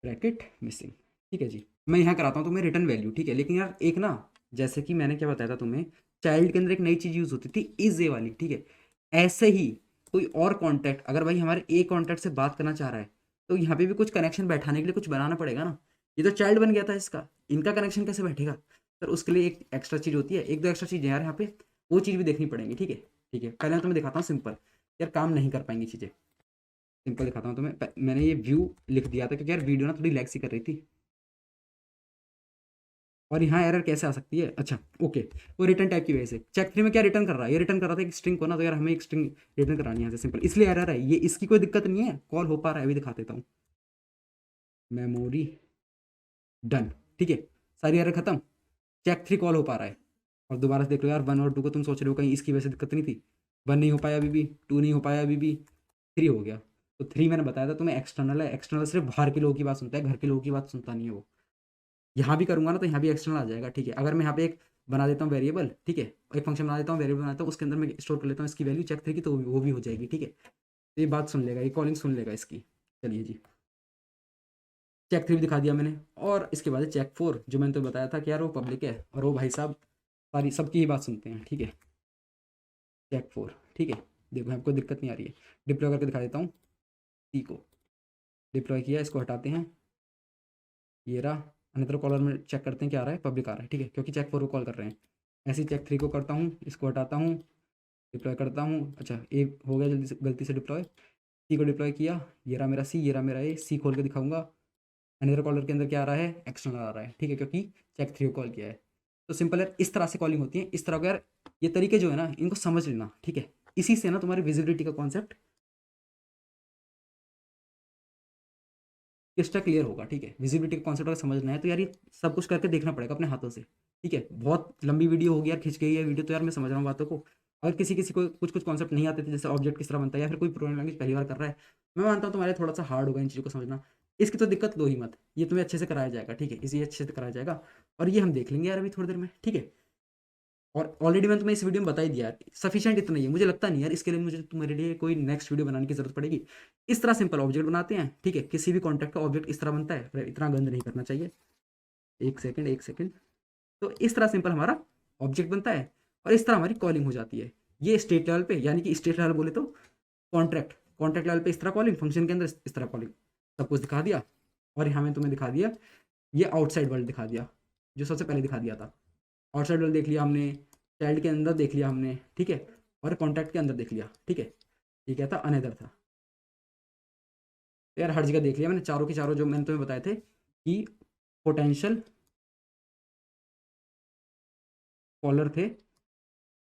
ब्रैकेट मिसिंग, ठीक है जी। मैं यहाँ कराता हूँ तुम्हें रिटर्न वैल्यू, ठीक है, लेकिन यार एक ना, जैसे कि मैंने क्या बताया था तुम्हें, चाइल्ड के अंदर एक नई चीज़ यूज़ होती थी इज ए वाली, ठीक है। ऐसे ही कोई और कॉन्टैक्ट अगर भाई हमारे ए कॉन्टैक्ट से बात करना चाह रहा है तो यहाँ पे भी कुछ कनेक्शन बैठाने के लिए कुछ बनाना पड़ेगा ना, ये तो चाइल्ड बन गया था इसका, इनका कनेक्शन कैसे बैठेगा, सर उसके लिए एक एक्स्ट्रा चीज़ होती है, एक दो एक्स्ट्रा चीज़ है यार यहाँ पे, वो चीज़ भी देखनी पड़ेगी, ठीक है, ठीक है। पहले मैं तुम्हें दिखाता हूँ सिंपल, यार काम नहीं कर पाएंगी चीज़ें, सिंपल दिखाता हूँ तुम्हें। मैंने ये व्यू लिख दिया था क्योंकि यार वीडियो ना थोड़ी लैग सी कर रही थी, और यहाँ एरर कैसे आ सकती है, अच्छा ओके, वो रिटर्न टाइप की वजह से। चेक थ्री में क्या रिटर्न कर रहा है, ये रिटर्न कर रहा था एक स्ट्रिंग को ना, तो यार हमें एक स्ट्रिंग रिटर्न करानी है यहाँ से, सिंपल इसलिए एरर है ये, इसकी कोई दिक्कत नहीं है, कॉल हो पा रहा है, अभी दिखा देता हूँ, मेमोरी डन, ठीक है, सारी एरर खत्म। चेक 3 कॉल हो पा रहा है। और दोबारा से देख लो यार 1 और 2 को तुम सोच रहे हो कहीं इसकी वजह से दिक्कत नहीं थी। 1 नहीं हो पाया अभी भी, 2 नहीं हो पाया अभी भी, 3 हो गया। तो 3 मैंने बताया था तुम्हें एक्सटर्नल है, एक्सटर्नल सिर्फ बाहर के लोगों की बात सुनता है, घर के लोगों की बात सुनता नहीं है वो। यहाँ भी करूँगा ना तो यहाँ भी एक्सटर्नल आ जाएगा, ठीक है। अगर मैं यहाँ पे एक बना देता हूँ वेरिएबल, ठीक है, एक फंक्शन बना देता हूँ, वेरिएबल बनाता हूँ, उसके अंदर मैं स्टोर कर लेता हूँ इसकी वैल्यू चेक 3 की, तो वो भी हो जाएगी, ठीक है। तो ये बात सुन लेगा, ये कॉलिंग सुन लेगा इसकी। चलिए जी, चेक 3 भी दिखा दिया मैंने। और इसके बाद चेक 4, जो मैंने तो बताया था कि यार वो पब्लिक है और वो भाई साहब सारी सबकी ही बात सुनते हैं, ठीक है। चेक 4, ठीक है, देखो आपको दिक्कत नहीं आ रही है। डिप्लॉय करके दिखा देता हूँ, सी को डिप्लॉय किया, इसको हटाते हैं, ये रहा। अनदर कॉलर में चेक करते हैं क्या आ रहा है, पब्लिक आ रहा है, ठीक है, क्योंकि चेक 4 को कॉल कर रहे हैं। ऐसे ही चेक 3 को करता हूँ, इसको हटाता हूँ, डिप्लॉय करता हूँ। अच्छा ए हो गया जल्दी से, गलती से डिप्लॉय, सी को डिप्लॉय किया, ये रहा मेरा सी, ये रहा मेरा ए। सी खोल के दिखाऊंगा, अनदर कॉलर के अंदर क्या आ रहा है, एक्सटर्नल आ रहा है, ठीक है, क्योंकि चेक 3 को कॉल किया है। तो सिंपल है, इस तरह से कॉलिंग होती है, इस तरह का यार ये तरीके जो है ना इनको समझ लेना, ठीक है। इसी से ना तुम्हारी विजिबिलिटी का कॉन्सेप्ट किसका क्लियर होगा, ठीक है। विजिबिलिटी का कॉन्सेप्ट अगर समझना है तो यार ये सब कुछ करके देखना पड़ेगा अपने हाथों से, ठीक है। बहुत लंबी वीडियो होगी यार, खिंच गई है वीडियो, तो यार मैं समझ रहा हूँ बातों को। अगर किसी किसी को कुछ कुछ कॉन्सेप्ट नहीं आते थे, जैसे ऑब्जेक्ट किस तरह बनता है, या फिर कोई प्रोग्रामिंग लैंग्वेज पहली बार कर रहा है, मैं मानता हूँ तुम्हारे थोड़ा सा हार्ड होगा इन चीज़ों को समझना। इसकी तो दिक्कत लो ही मत, ये तुम्हें अच्छे से कराया जाएगा, ठीक है, इसे अच्छे से कराया जाएगा। और ये हम देख लेंगे यार अभी थोड़ी देर में, ठीक है। और ऑलरेडी मैंने तुम्हें इस वीडियो में बता ही दिया यार, सफिशिएंट इतना ही है। मुझे लगता नहीं यार इसके लिए मुझे तुम्हारे लिए कोई नेक्स्ट वीडियो बनाने की जरूरत पड़ेगी। इस तरह सिंपल ऑब्जेक्ट बनाते हैं, ठीक है। किसी भी कॉन्टैक्ट का ऑब्जेक्ट इस तरह बनता है, पर इतना गंद नहीं करना चाहिए। एक सेकंड, एक सेकंड। तो इस तरह सिंपल हमारा ऑब्जेक्ट बनता है और इस तरह हमारी कॉलिंग हो जाती है। ये स्टेट लेवल पे, यानी कि स्टेट लेवल बोले तो कॉन्ट्रैक्ट, कॉन्ट्रैक्ट लेवल पे इस तरह कॉलिंग, फंक्शन के अंदर इस तरह कॉलिंग, सब कुछ दिखा दिया। और यहाँ मैंने तुम्हें दिखा दिया, ये आउटसाइड वर्ल्ड दिखा दिया, जो सबसे पहले दिखा दिया था। आउटसाइड वर्ल्ड देख लिया हमने, चाइल्ड के अंदर देख लिया हमने, ठीक है, और कॉन्टैक्ट के अंदर देख लिया, ठीक है। ये क्या था, अनदर था। तो यार हर जगह देख लिया मैंने, चारों के चारों जो मैंने तुम्हें बताए थे कि पोटेंशियल कॉलर थे,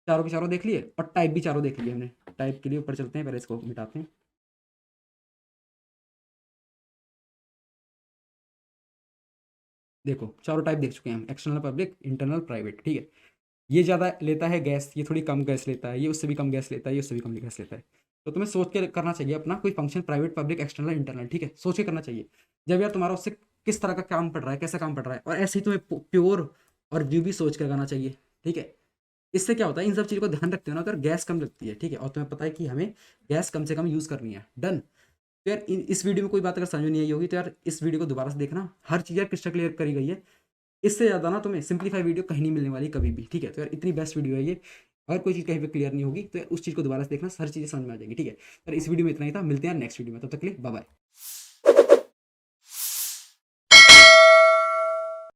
चारों के चारों देख लिए। और टाइप भी चारों देख लिए हमने। टाइप के लिए ऊपर चलते हैं, पहले इसको मिटाते हैं। देखो चारों टाइप देख चुके हैं हम, एक्सटर्नल, पब्लिक, इंटरनल, प्राइवेट, ठीक है। ये ज़्यादा लेता है गैस, ये थोड़ी कम गैस लेता है, ये उससे भी कम गैस लेता है, ये उससे भी कम गैस लेता है। तो तुम्हें सोच के करना चाहिए अपना कोई function, private, public, external, internal, ठीक है, सोच के करना चाहिए। जब यार तुम्हारा उससे किस तरह का काम पड़ रहा है, कैसा काम पड़ रहा है, और ऐसे ही तुम्हें प्योर और व्यू भी सोच कर करना चाहिए, ठीक है। इससे क्या होता है, इन सब चीज़ों को ध्यान रखते हो ना तो यार गैस कम लगती है, ठीक है। और तुम्हें पता है कि हमें गैस कम से कम यूज़ करनी है, डन। तो यार इस वीडियो में कोई बात अगर समझ में नहीं आई होगी तो यार इस वीडियो को दोबारा से देखना, हर चीज़ यार क्रिस्टल क्लियर करी गई है। इससे ज़्यादा ना तुम्हें सिंपलीफाई वीडियो कहीं नहीं मिलने वाली कभी भी, ठीक है। तो यार इतनी बेस्ट वीडियो है ये। अगर कोई चीज़ कहीं पे क्लियर नहीं होगी तो यार उस चीज़ को दोबारा से देखना, हर चीज़ें समझ में आ जाएगी, ठीक है। यार इस वीडियो में इतना ही था, मिलते हैं नेक्स्ट वीडियो में, तब तक के लिए बाय बाय।